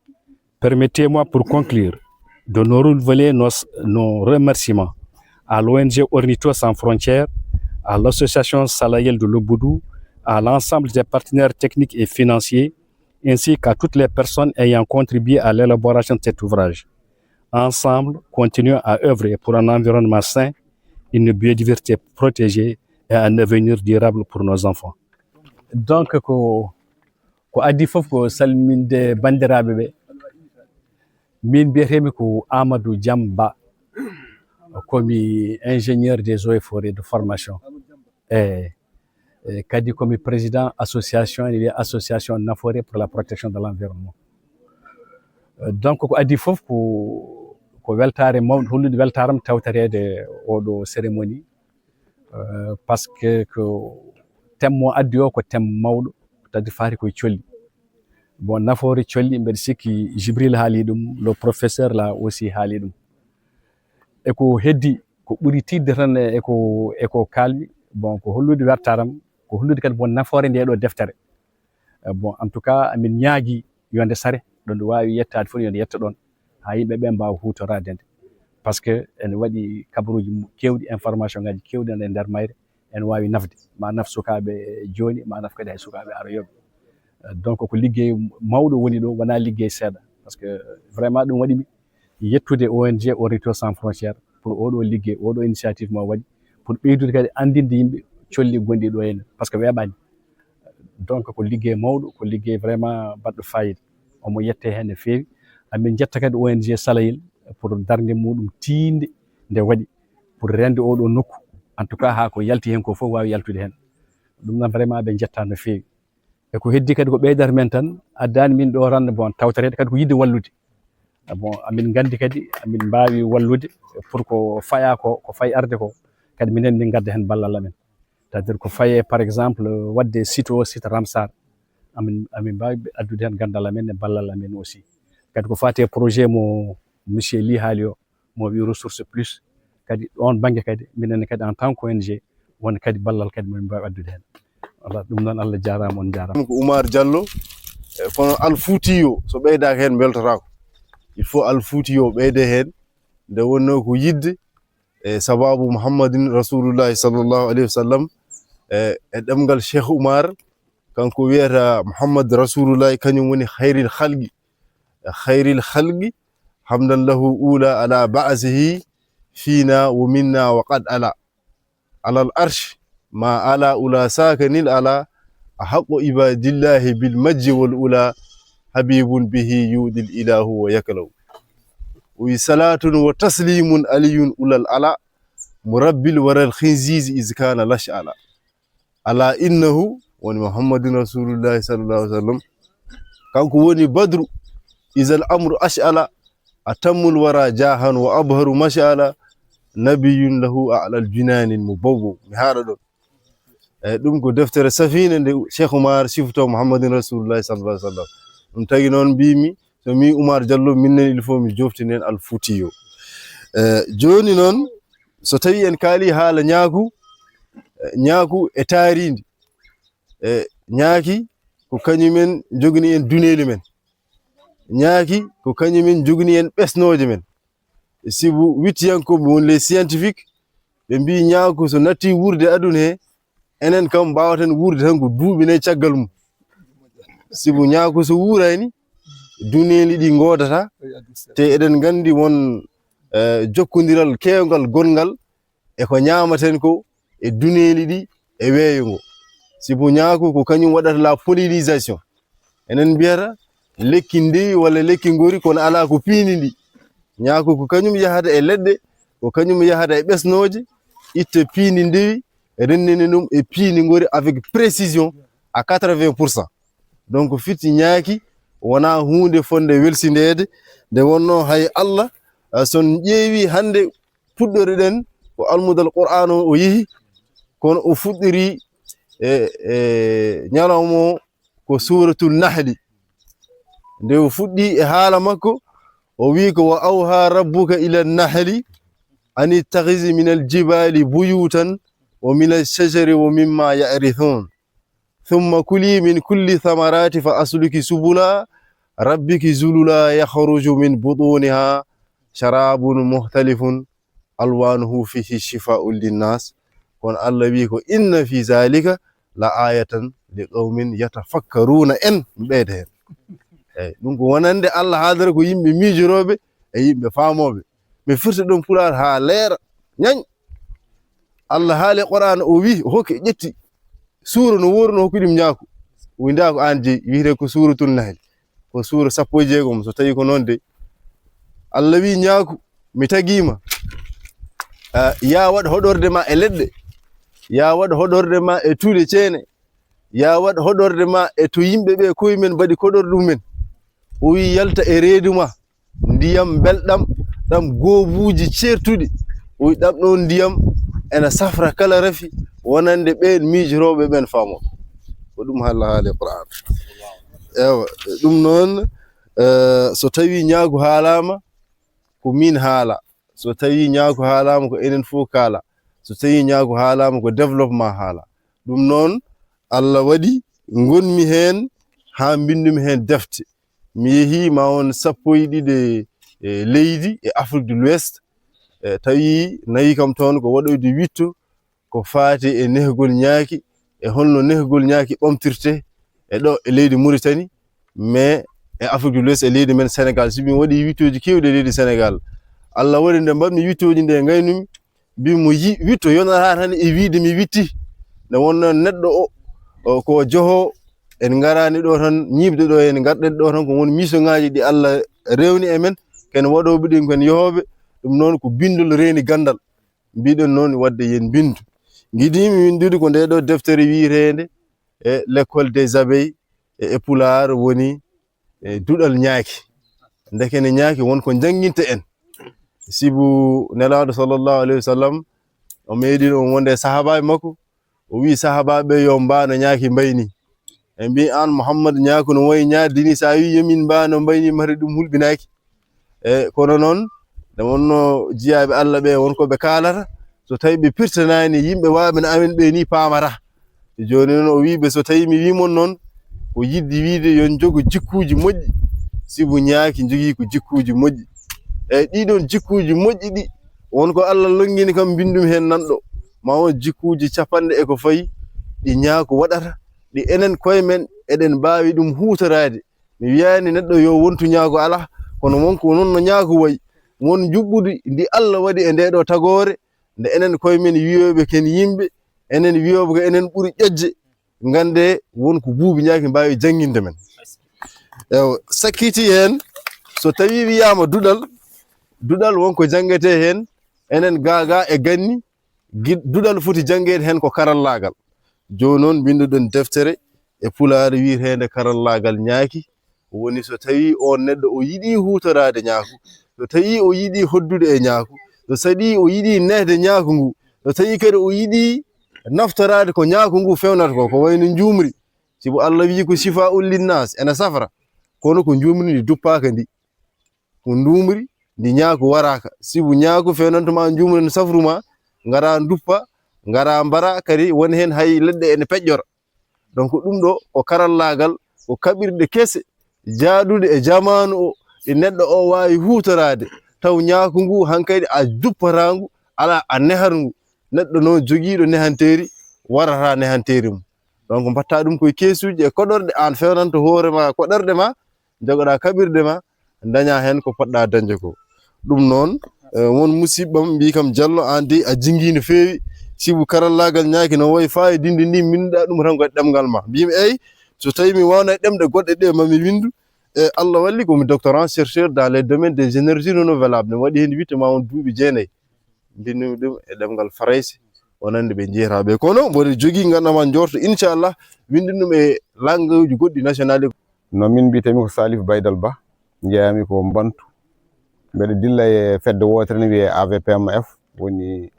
permettez-moi pour conclure de nous renouveler nos remerciements à l'ONG Ornithos Sans Frontières, à l'association Salayel de l'Oboudou, à l'ensemble des partenaires techniques et financiers, ainsi qu'à toutes les personnes ayant contribué à l'élaboration de cet ouvrage. Ensemble, continuons à œuvrer pour un environnement sain, une biodiversité protégée et un avenir durable pour nos enfants. Donc, ko adi fof ko salminde bandiraɓe ɓe, min mbiyetemi ko Amadou Diamba, komi ingénieur des eaux et forêts de formation. Kadi komi président association Naforé pour la protection de l'environnement. Donc ko adi fof ko weltare mawɗo hollude weltaram tawtarede oɗo cérémonie, parce que ko thème mo addi o ko thème mawɗo tadi faati koye colli. Bon, nafoore colli mbeɗa sikki Jibril haali ɗum, le professeur là aussi haali ɗum. Eko heddi ko ɓuri tidde tan eko kalmi, bon ko hollude wertaram, ko hollude kadi bon nafoore nde ɗo deftere. Bon, en tout cas amin ñaagui yonde sare ɗo nde wawi yettade fof yonde yetta ɗon ha yimɓe ɓe mbawa hutorade nde. par ce que ene waɗi kabaruji kewɗi information ngaji kewɗi e nder mayre ene wawi nafde ma naf sukaɓe joni ma naf kadi hay sukaɓe aroyoɓe donc ko liggey mawɗo woni ɗo wona liggey seeɗa par ce que vraiment ɗum waɗimi yettude ONG Horizon Sans Frontières pour oɗo liggey oɗo initiative mo waɗi pour ɓeydude kadi andinde yimɓe colli gonɗi ɗo henna par ce que weeɓani donc ko liggey mawɗo ko liggey vraiment baɗɗo fayida omo yette hen no fewi amin jetta kadi ONG Salayel pour darde muɗum tinde nde waɗi pour rende oɗo nokku en tout cas ha ko yalti hen ko fof wawi yaltude hen ɗum noon vraiment ɓe jetta no fewi e ko heddi kadi ko ɓeydata men tan addani min ɗo tan bon tawtorede kadi ko yidde wallude bon amin gandi kadi amin mbawi wallude pour ko faya ko fayi arde ko kadi minen min gadda hen ballal amen c'est à dire ko faye par exemple wadde site o site Ramsar amin mbawi addude hen gandal amen e ballal amen aussi kadi ko fate projet mo monsieur Ly haali o mo wi ressource plus kadi on banggue kadi minen kadi en tant que ONG won kadi ballal kadi min mbawi addude hen voilà ɗum noon Allah jarama on jarama ko Oumar Diallo kono Alfouti o so ɓeydaka hen beltotako il faut Alfouti o ɓeyde hen nde wonno ko yidde e sababu Muhammadin Rasulullahi sallllahu alayhi wa sallam e ɗemgal Cheikh Oumar kanko wiyata Muhammad Rasulullahi kañum woni khayril khalqi hamdan lahu ula ala ba'sihi fina wa minna wa qad ala alal arsh ma ala ula sakanil ala ahaqu ibadillahi bil majji wal ula habibun bihi yudil ilahu wa yakalaw wa salatun wa taslimun aliyun ulal ala murabbil waral khinziz iz kana lash ala innahu wa Muhammadin Rasulullahi sallallahu alaihi wasallam kanko woni badru izal amru ash'ala atammul wara jahan wa abharu mash'ala nabiyun lahu a'lal jinanin mubawwa mi haɗa ɗon ɗum ko deftere safina nde Cheikh Oumar sifto Muhammadin Rasulullahi sallallahu alaihi wasallam ɗum tagi noon mbimi so mi Oumar Diallo minnen il faut mi joftinen Alfouti o joni noon so tawi en kaali haala ñaaku e taaridi ñaaki ko kañumen jogini en duneli men ñaaki ko kañumen jogini en ɓesnoje men sibu wittiyankoɓe won les scientifique ɓe mbi ñaaku so natti wurde aduna he enen kam mbawaten wurde tan ko duuɓi nayi caggal mum sibu ñaaku so wurayni duneli ɗi godata te eɗen gandi won jokkodiral kewgal gongal e ko ñamaten ko e duneli ɗi e weeyo ngo sibu ñaaku ko kañum waɗata la pollinisation enen mbiyata lekki ndewi walla lekki ngori kono ala ko piini ndi ñaaku ko kañum yahata e leɗɗe ko kañum yahata e ɓesnoje itta piini ndewi rennene ɗum e piini ngori avec précision à 80%. donc fitti ñaaki wona hunde fonde welsindede nde wonno hay Allah son ƴeewi hande puɗɗori ɗen ko almudal Qur'an o yehi kono o fuɗɗiri ñalawmo ko suratul nahli nde o fuɗɗi e haala makko o wi ko wa awha rabbuka ila nahli an ittakhidhi min aljibali buyutan wa min alshajari wa mimma ya'rithun thumma kuli min kulli thamarati fa asluki subula rabbiki zulula yakhruju min butuniha sharabun mukhtalifun alwanuhu fihi shifa'un linnas kon Allah wi ko inna fi zalika la ayatan li qaumin yatafakkaruna en ɓeyda hen eyyi ɗum ko wonande Allah haadara ko yimɓe miijoroɓe e yimɓe faamoɓe mi firta ɗum pulaar ha leera ñañ Allah haali Qur'an o wi o hokki ƴetti suura no wori no hokki ɗum ñaaku o winda ko an jeyi wiyete ko suratul nahl ko suura 16 so tawi ko noon de Allah wi ñaaku mi tagima ya waɗ hoɗorde ma e leɗɗe ya waɗ hoɗorde ma e tuuɗe ceene ya waɗ hoɗorde ma e to yimɓe ɓe koye men mbaɗi koɗor ɗumen o wi yalta e reedu ma ndiyam belɗam ɗam goobuji ceertuɗi o wi ɗam ɗon ndiyam ena safra kala rafi wonande ɓen miijoroɓe ɓen faamo ko ɗum Allah haali Qur'an ewa ɗum noon so tawi ñaagu haalama ko min haala so tawi ñaagu haalama ko enen fof kaala so tawi ñaagu haalama ko développement haala ɗum noon Allah waɗi gonmi hen ha bindumi hen defte mi yeehi ma won 12 leydi e Afrique de l'Ouest tawi nayi kam toon ko waɗoyde witto ko faati e nehgol ñaaki e holno nehgol ñaaki ɓamtirte e ɗo e leydi Mauritanie mais e Afrique de l'Ouest e leydi men Sénégal sibi waɗi wittoji kewɗi e leydi Sénégal Allah waɗi nde mbaɗmi wittoji nde gaynumi mbimo yi witto yonata tan e wiide mi witti nde wonno neɗɗo o ko joho en garani ɗo tan ñibde ɗo en garɗen ɗo tan ko woni missioŋaji ɗi Allah rewni e men ken waɗoɓe ɗin ken yohoɓe ɗum noon ko bindol reeni gandal mbiɗen noon wadde yen bindu giɗimi windude ko nde ɗo deftere wiitede e l'école des abeilles e Pulaar woni duɗal ñaaki ndekene ñaaki wonko janginta en sibu nelaɗo sallallahu alayhi wa sallam o meeɗi on wonde sahabaɓe makko o wi sahabaɓe yo mbano ñaaki mbayni e mbi an Muhammad ñaaku no wayi ñaadini sa wi yomin mbano mbayni mari ɗum hulɓinaki e kono noon nde wonno jiyaɓe Allah ɓe wonkoɓe kaalata so tawi ɓe pirtanani yimɓe waɓe amen ɓe ni paamata joni noon o wiɓe so tawi mi wimon noon ko yidde wiide yon jogo jikkuji moƴƴi sibu ñaaki jogii ko jikkuji moƴƴi eyyi ɗiɗon jikkuji moƴƴi ɗi wonko Allah longini kam bindum hen nanɗo ma won jikkuji capanɗe e ko fayi ɗi ñaako waɗata ɗi enen koye men eɗen mbawi ɗum hutorade mi wiyani neɗɗo yo wontu ñaako ala kono wonko noon no ñaako wayi won juɓɓudi ndi Allah waɗi e nde ɗo tagore nde enen koye men wiyoɓe ken yimɓe enen wiyoɓe ko enen ɓuuri ƴoƴje gande wonko buubi ñaaki mbawi janginde men ewo sakkiti hen so tawi wiyama duɗal wonko jangete hen enen gaga e ganni duɗal foti jangede hen ko karallagal joni noon binduɗen deftere e Pulaar wiitede karallagal ñaaki woni so tawi on neɗɗo o yiɗi hutorade ñaaku so tawi o yiɗi hoddude e ñaaku so saɗi o yiɗi nehde ñaaku ngu so tawi kadi o yiɗi naftorade ko ñaaku ngu fewnata ko wayno njumri sibo Allah wi ko sifa linnas ena safra kono ko njumri ndi duppaka ndi ko ndumri ndi ñaaku waraka sibu ñaaku fewnantuma njumri no safruma ngara duppa ngara mbara kadi woni hen hay leɗɗe ene peƴƴora donc ɗum ɗo ko karallagal ko kaɓirɗe kese jaadude e jamanu o ɗi neɗɗo o wawi hutorade taw ñaaku ngu hankadi a duppatangu ala a neharu neɗɗo noon joguiɗo nehanteri warata nehanteri mum donc mbatta ɗum koye kesuji e koɗorɗe an fewnanta hoorema koɗorɗe ma jogoɗa kaɓirɗe ma daña hen ko poɗɗa dañde ko ɗum noon won musibbam mbi kam Diallo an de a jingui no fewi sibu karallagal ñaaki no wayi fa e dinde ndi minduɗa ɗum tan ko ɗemgal ma mbimi eyyi so tawi mi wawna ɗemɗe goɗɗe ɗe mami windu e Allah walli komi doctorant chercheur dans les domaines des énergies renouvelables mi waɗi hen witte ma won duuɓi 9 mbindumi ɗum e ɗemgal Farayse wonande ɓe jeeraɓe kono mboɗo jogui ganndama jorto inchallah windin ɗum e langue uji goɗɗi national no min mbitemi ko Salif Baydal Ba jeeyami ko Bantu mbeɗa dilla e fedde wotere ne wiye AVPMF woni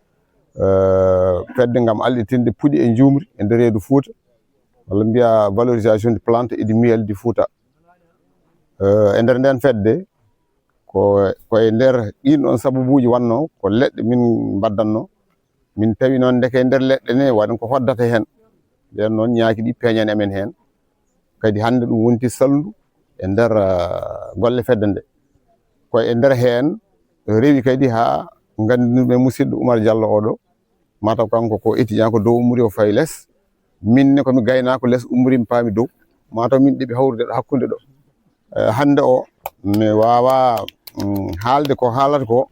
fedde ngam allitinde puɗi e jumri e nder reedu Fouta walla mbiya valorisation de plante et du miel du Fouta e nder nden fedde koye nder ɗin ɗon sababuji wanno ko leɗɗe min baddanno min tawi noon ndeke nder leɗɗe ne waɗa ko hoddata hen nden noon ñaaki ɗi peeñani amen hen kadi hande ɗum wonti saldu e nder golle fedde nde koye nder hen rewi kadi ha gandinoɓe musidɗo Oumar Diallo oɗo mataw kanko ko étudiant ko dow umri o fayi less minne komi gaynako less umri mi paami dow mataw min ɗeɓi hawrude ɗo hakkude ɗo hande o mi wawa haalde ko haalata ko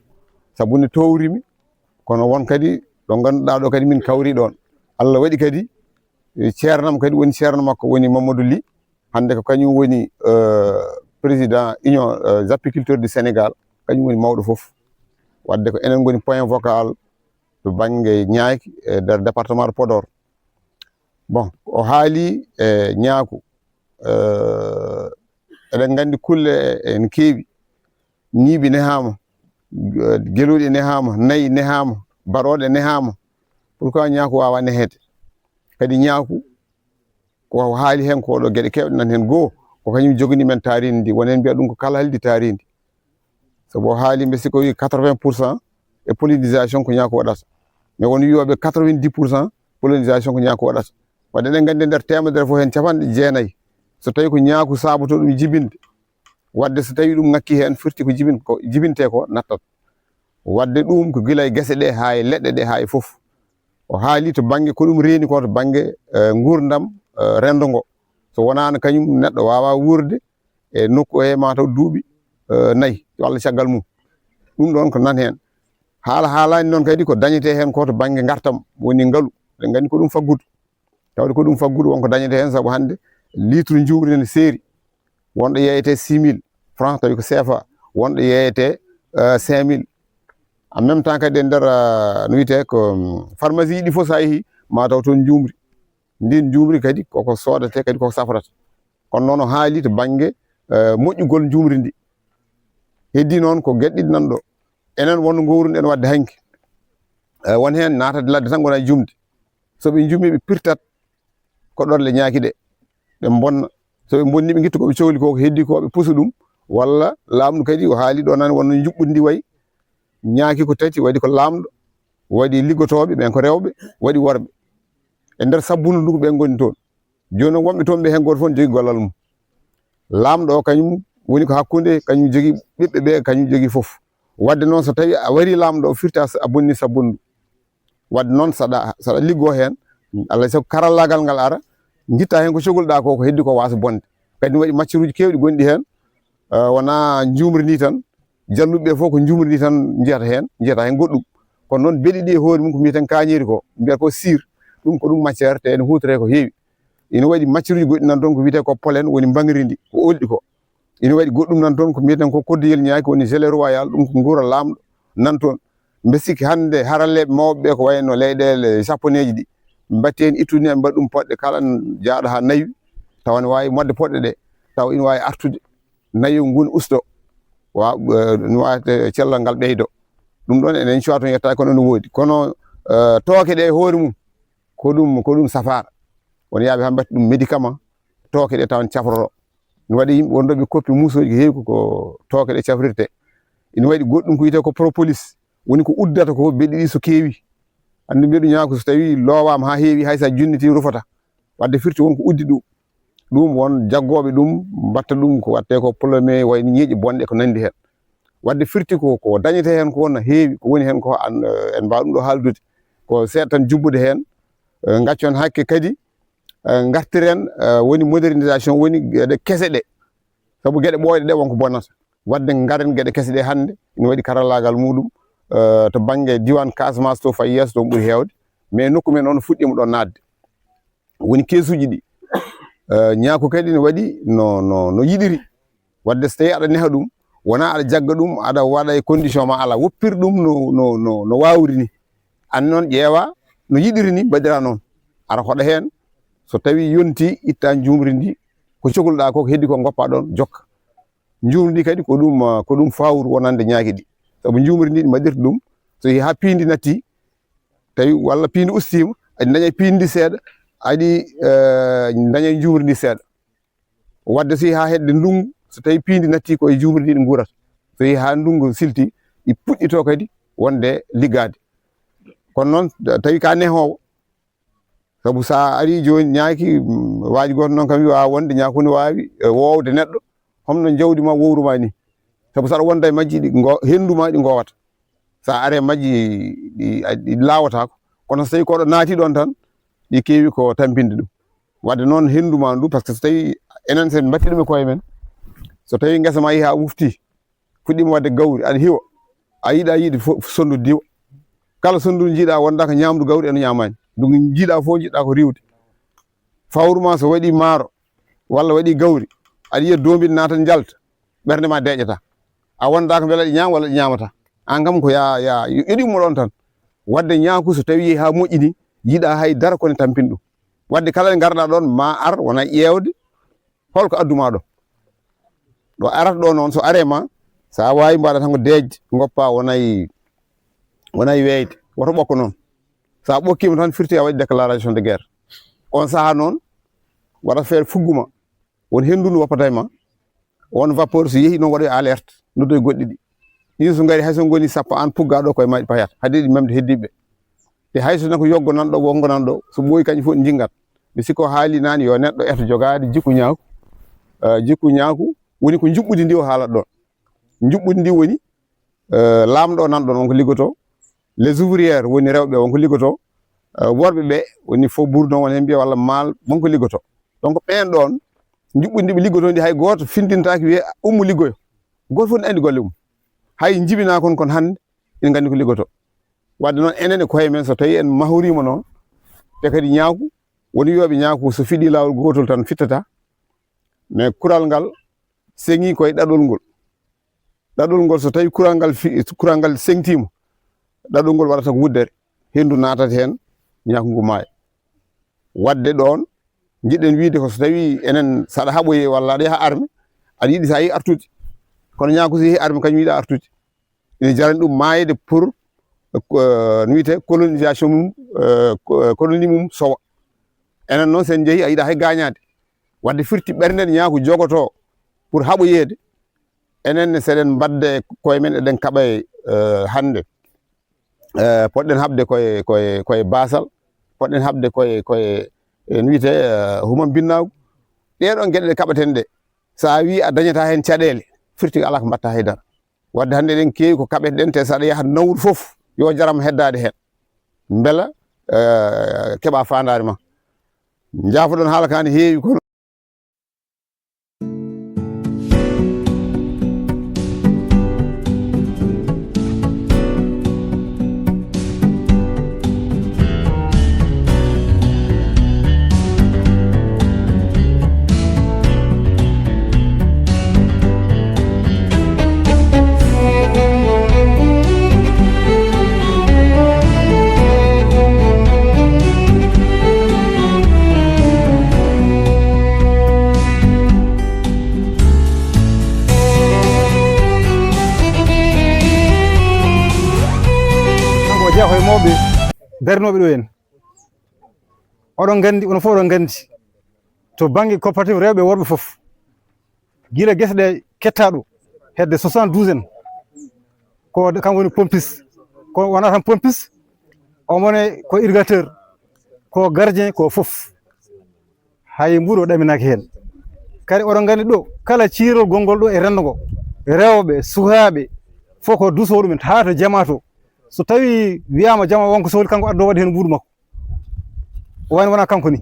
sabu ne towrimi kono won kadi ɗo ganduɗa ɗo kadi min kawri ɗon Allah waɗi kadi ceernam kadi woni ceerno makko woni Mamadou Ly hande ko kañum woni président union des apiculteurs du Sénégal kañum woni mawɗo foof wadde ko enen goni point vocal to banggue ñaaki e nder département de Podor bon o haali e ñaaku eɗen gandi kulle en keewi ñiiɓi nehama geloɗi nehama nayyi nehama baroɗe nehama pourquoi ñaaku wawa nehede kadi ñaaku ko haali hen ko ɗo gueɗe kewɗe nan hen goho ko kañum jogani men taaridi ndi wonen mbiya ɗum ko kala haldi taaridi sabu o haali mbe siko wi 80% e pollinisation ko ñaaku waɗata mais won wiyoɓe 90% pollinisation ko ñaaku waɗata wadde eɗen gandi nder temedere fof hen capanɗe 9 so tawi ko ñaaku saboto ɗum jibinde wadde so tawi ɗum ngakki hen firti ko jibinte ko nattat wadde ɗum ko gila e gese ɗe ha e leɗɗe ɗe ha e fof o haali to banggue ko ɗum reeni ko to banggue gurdam rendo ngo so wonano kañum neɗɗo wawa wurde e nokku he mataw duuɓi 4 walla caggal mum ɗum ɗon ko nan hen haalani noon kadi ko dañete hen ko to banggue gartam woni ngaalu ɗen gandi ko ɗum faggudu tawde ko ɗum faggudu wonko dañete hen saabu hande litre jumri ne seeri wonɗo yeyete 6000 francs tawi ko CFA wonɗo yeyete 5000 en même temps kadi e nder no wiyete ko pharmacie ɗi fof sa yeehi mataw toon jumri ndin jumri kadi koko sodate kadi koko safrata kono noon o haali to banggue moƴƴugol jumri ndi heddi noon ko gueɗɗiɗi nan ɗo enen wonno gowruɗen wadde hanki won hen natade ladde tan gona jumde soɓe jumi ɓe pirtat koɗorle ñaaki ɗe ɓe bonna soɓe bonni ɓe guitta koɓe cohli ko heddi ko ɓe pusa ɗum walla lamɗo kadi o haali ɗo nane wonno juɓɓudi ndi wayi ñaaki ko tati waɗi ko lamɗo waɗi liggotoɓe ɓen ko rewɓe waɗi worɓe e nder sabbundu ndu ko ɓen goni toon joni noon wonɓe toon ɓe hen goto fof ne jogui gollal mum lamɗo o kañum woni ko hakkude kañum jogui ɓiɓɓe ɓe kañum jogui foof wadde noon so tawi a wari lamɗo o firta a bonni sabbundu wadde noon saɗa liggo hen alay saago karallagal ngal ara jitta hen ko cohluɗa ko heddi ko wasa bonde kadi waɗi macciruji kewɗi gonɗi hen wona jumri ndi tan jalluɓeɓe fof ko jumri ndi tan jiyata hen goɗɗum kono noon beɗi ɗi e hoore mum ko mbiyeten kañiri ko mbiyata ko sir ɗum ko ɗum matiére te ene hutoree ko heewi ina waɗi macciruji goɗɗi nan toon ko wiyete ko pollen woni bangiri ndi ko olɗi ko ina waɗi goɗɗum nan toon ko mbiyeten ko koddeyel ñaaki woni gelé royal ɗum ko guura lamɗo nan toon mbe sikki hande haralleɓe mawɓe ko wayno leyɗele japonais ji ɗi batti hen ittude ni mbaɗi ɗum poɗɗe kala jaaɗo ha nayi tawa ne wawi modde poɗɗe ɗe tawa ina wawi artude nayi ngun usto no wawate cellal ngal ɓeydo ɗum ɗon enen cuwa toon yettaki kono no woodi kono tooke ɗe hoore mum ko ɗum safara won yaaɓe ha mbatti ɗum médicament tooke ɗe tawan cafroto ne waɗi yimɓe wonɗoɓe koppi musoji ko heewi ko tooke ɗe cafrirte ina waɗi goɗɗum ko wiyete ko propolis woni ko uddata ko beɗi ɗi so keewi andi mbiɗo ñaako so tawi loowama ha heewi hay sa junniti rufata wadde firti wonko uddi ɗum won jaggoɓe ɗum mbatta ɗum ko watte ko plomé wayno ñiiƴe bonɗe ko nandi hen wadde firti ko dañete hen ko wona heewi ko woni hen ko en mbawa ɗum ɗo haaldude ko seeɗa tan jubbude hen gaccon hakke kadi gartiren woni modernisation woni gueɗe kese ɗe saabu gueɗe ɓooyɗe ɗe wonko bonnata wadde garen gueɗe kese ɗe hande ina waɗi karallagal muɗum to banggue diwan Casamance to fayi yeeso toon ɓuuri hewde mais nokku men on fuɗɗima ɗon nadde woni kesuji ɗi ñaako kadi ne waɗi no yiɗiri wadde so tawi aɗa neha ɗum wona aɗa jagga ɗum aɗa waɗa e condition ma ala woppir ɗum no wawri ni an noon ƴeewa no yiɗiri ni mbaɗira noon ara hoɗa hen so tawi yonti itta jumri ndi ko cohluɗa ko heddi ko goppa ɗon jokka jumri ndi kadi ko ɗum fawru wonande ñaaki ɗi saabu jumri ndi ɗi mbaɗirta ɗum so yeehi ha piindi natti tawi walla piindi ustima aɗi daña piindi ndi seeɗa aɗi daña jumri ndi seeɗa wadde so yeehi ha hedde ndungu so tawi piindi natti koye jumri ndi ɗi guurata so yeehi ha ndungu silti ɗi puɗɗito kadi wonde liggade kono noon tawi ka nehowo saabu sa ari joni ñaaki waaji goto noon kam wi wawa wonde ñaako ne wawi wowde neɗɗo homno jawdi ma wowruma ni saabu saɗa wonda e majji henduma ɗi gowata sa are majji ɗi lawatako kono so tawi koɗo naati ɗon tan ɗi keewi ko tampinde ɗum wadde noon henduma ndu par ce que so tawi enen sen batti ɗum e koye men so tawi guesa ma yeehi ha mufti fuɗɗima wadde gawri aɗa hiwa a yiiɗa yiide sondude diwa kala sondude jiiɗa wonda ko ñamdu gawri eno ñamani ɗum jiiɗa fof jiɗɗa ko riwde fawru ma so waɗi maaro walla waɗi gawri aɗa yiya dombide natan jalta ɓerde ma deƴƴata a wonda ko beela ɗi ñaama walla ɗi ñamata an kam ko ya yoɗimo ɗon tan wadde ñaaku so tawi yeehi ha moƴƴini yiiɗa haydara kone tampin ɗum wadde kala ɗe garɗa ɗon ma ar wona ƴeewde holko adduma ɗo arata ɗo noon so arema sa wawi mbaɗa tan ko deejde goppa wonayi weyde woto ɓokko noon sa ɓokkima tan firti a waɗi déclaration de guerre on saaha noon waɗa feere fugguma won hendundu woppata e ma won vapeur so yeehi noon waɗoy alerte noddoye goɗɗi ɗi so gari hayso goni sappo an puggaɗo koye maɗi payata haade ɗi memde heddiɓe te hayso tan ko yoggo nanɗo wongo nanɗo so ɓooyi kañum fof ɗi jinggat mi sikko haali nani yo neɗɗo eto jogade jikku ñaaku woni ko juɓɓudi ndi o haalat ɗon juɓɓudi ndi woni lamɗo nan ɗon wonko liggoto, les ouvrières woni rewɓe wonko liggoto, worɓe ɓe woni fof bourdon woni hen mbiya walla mal wonko liggoto. Donc ɓen ɗon juɓɓudi ɓe liggotondi hay goto findintaki wiye ummu liggoyo, goto fof ne andi golle mum, hay jibina kon kono hande ina gandi ko liggoto. Wadde noon enen e koye men so tawi en mahorima noon te kadi ñaaku woni wiyoɓe ñaaku so fiɗi lawol gotol tan fittata, mais kural ngal seŋi koye ɗaɗol ngol. Ɗaɗol ngol so tawi kural ngal seŋtima, ɗaɗol ngol waɗata ko wuddere, hendu natata hen, ñaaku ngu maaya. Wadde ɗon jiɗɗen wiide ko so tawi enen saɗa haɓoye walla aɗa yaha arme, aɗa yiɗi sa yehi artude, kono ñaaku so yehi arme kañum yiɗa artude, ina jarani ɗum maayde pour no wiyete colonisation mum, colonie mum sowa. Enen noon sen jeehi a yiɗa hay gañade, wadde firti ɓernde ñaaku jogoto pour haɓoyeede, enen seɗen mbadde koye men eɗen kaɓa hande poɗɗen habde koye basal, poɗɗen habde koye no wiyete humam binnagu, ɗeɗon gueɗe ɗe kaɓaten ɗe sa wi a dañata hen caɗele firti ala ko mbatta haydara. Wadde hande eɗen keewi ko kaɓeteɗen te saɗa yaha nawru fof yo jaram heddade hen beela keɓa fandare ma. Jaafoɗon haala kane heewi kono jeeya koye mawɓe darnoɓe ɗo en, oɗon gandi onon fof oɗon gandi to banggue coopérative rewɓe e worɓe fof, guila guese ɗe kettaɗo hedde 72 en ko kanko woni pompiste, ko wona tan pompiste, omone ko irrigateur, ko gardien, ko fof, hay mbuɗo o ɗaminaki hen. Kadi oɗon gandi ɗo kala ciirol gongol ɗo e rendo ngo, rewɓe sukaɓe fof ko duso ɗumen ha to jama to, so tawi wiyama jama wonko sohli kanko addo waɗi hen ɓuuɗu makko, o wani wona kanko ni.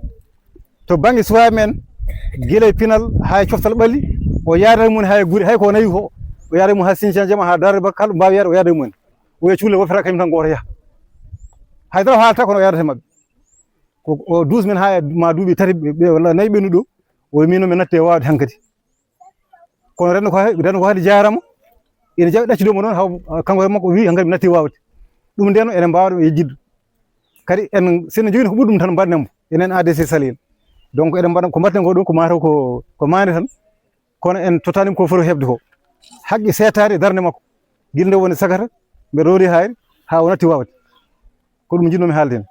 To banggue sukaɓe men guila e pinal ha coftal ɓalli, o yaadata mum ha guuri, hay ko nayi ko o yaada mum ha Sinthiane Jama, ha Darde Bakka, kala mbawi yaade o yaada mum, o wiya cuule wofira kañum tan goto yaha, haydara o haalata kono o yaadata mabɓe. O 12 men ha ma duuɓi tati ɓe walla nayyi ɓennuɗo, o min mi natti e wawde hankkadi, kono rendo ko haade jarama ene jaɓi ɗaccude mo noon haw kanko e makko wi hankkadi mi natti wawde. Ɗum ndeno enen mbawɗo yejjidde kadi en sene jogui ko ɓuri ɗum tan mbaɗnen mo enen ADC Salel. Donc eɗen mbaɗa ko mbatten ko ɗum ko mataw ko mande tan, kono en totanima ko foti hebde ko haqqi setade e darde makko, guilde woni sagata mbe roori hayri ha o natti wawde, ko ɗum jinnomi haalde hen.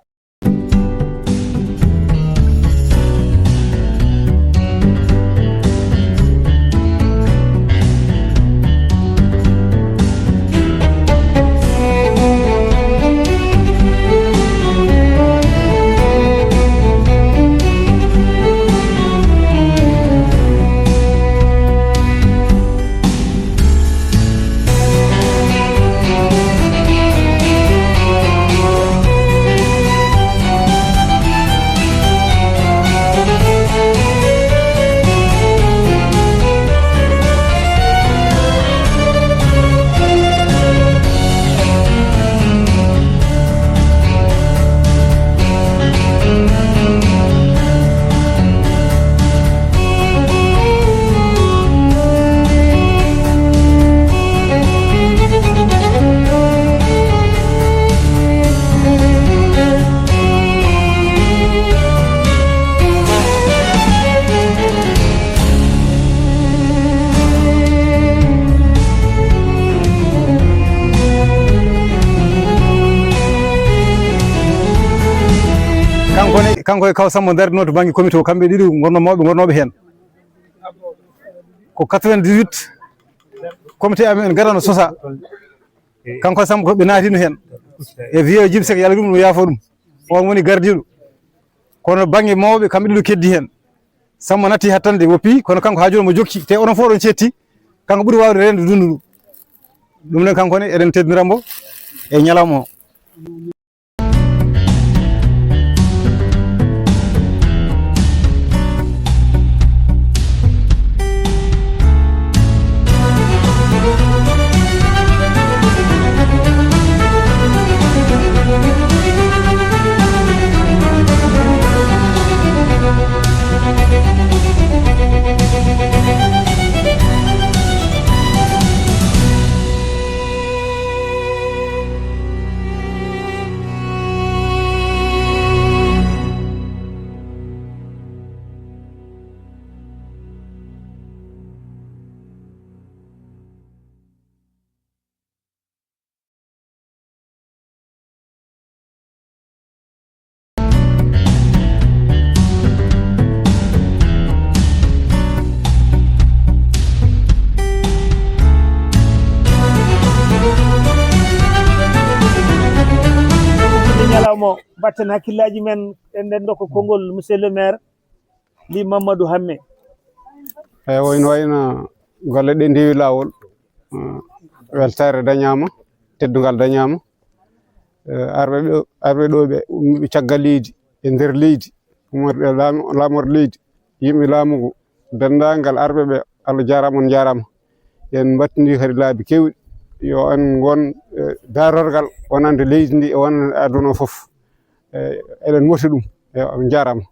kanko e kaw Sambo darino to banggue comité o, kamɓe ɗiɗi gornoɓe hen ko 98 comité amen garano sosa, kanko e Sambo ɓe natino hen e wiye Djiby Seck yalla ɗum no yaafo ɗum, on woni gardiɗo, kono banggue mawɓe kamɓe ɗiɗo keddi hen. Sambo natti hattande woppi, kono kanko ha joni mo jokki, te onon fof ɗon cetti, kanko ɓuuri wawde rende dundu ndu, ɗum ne kankone eɗen teddinira mbo e ñalawma o. mo batten hakkillaji men enden ɗo ko konngol monsieur le maire li Mamadou Hamme. eyi wayno wayno golle ɗe ndewi lawol weltare dañama teddugal dañama arɓe ɗo ɓe ummiɓe caggal leydi e nder leydi umorɓe lamorde leydi yimɓe laamugo dendagal arɓe ɓe Allah jarama on jarama en battini kadi laabi kewɗi yo en gon darorgal wonande leydi ndi e wonande aduna foof eɗen moti ɗum on jarama.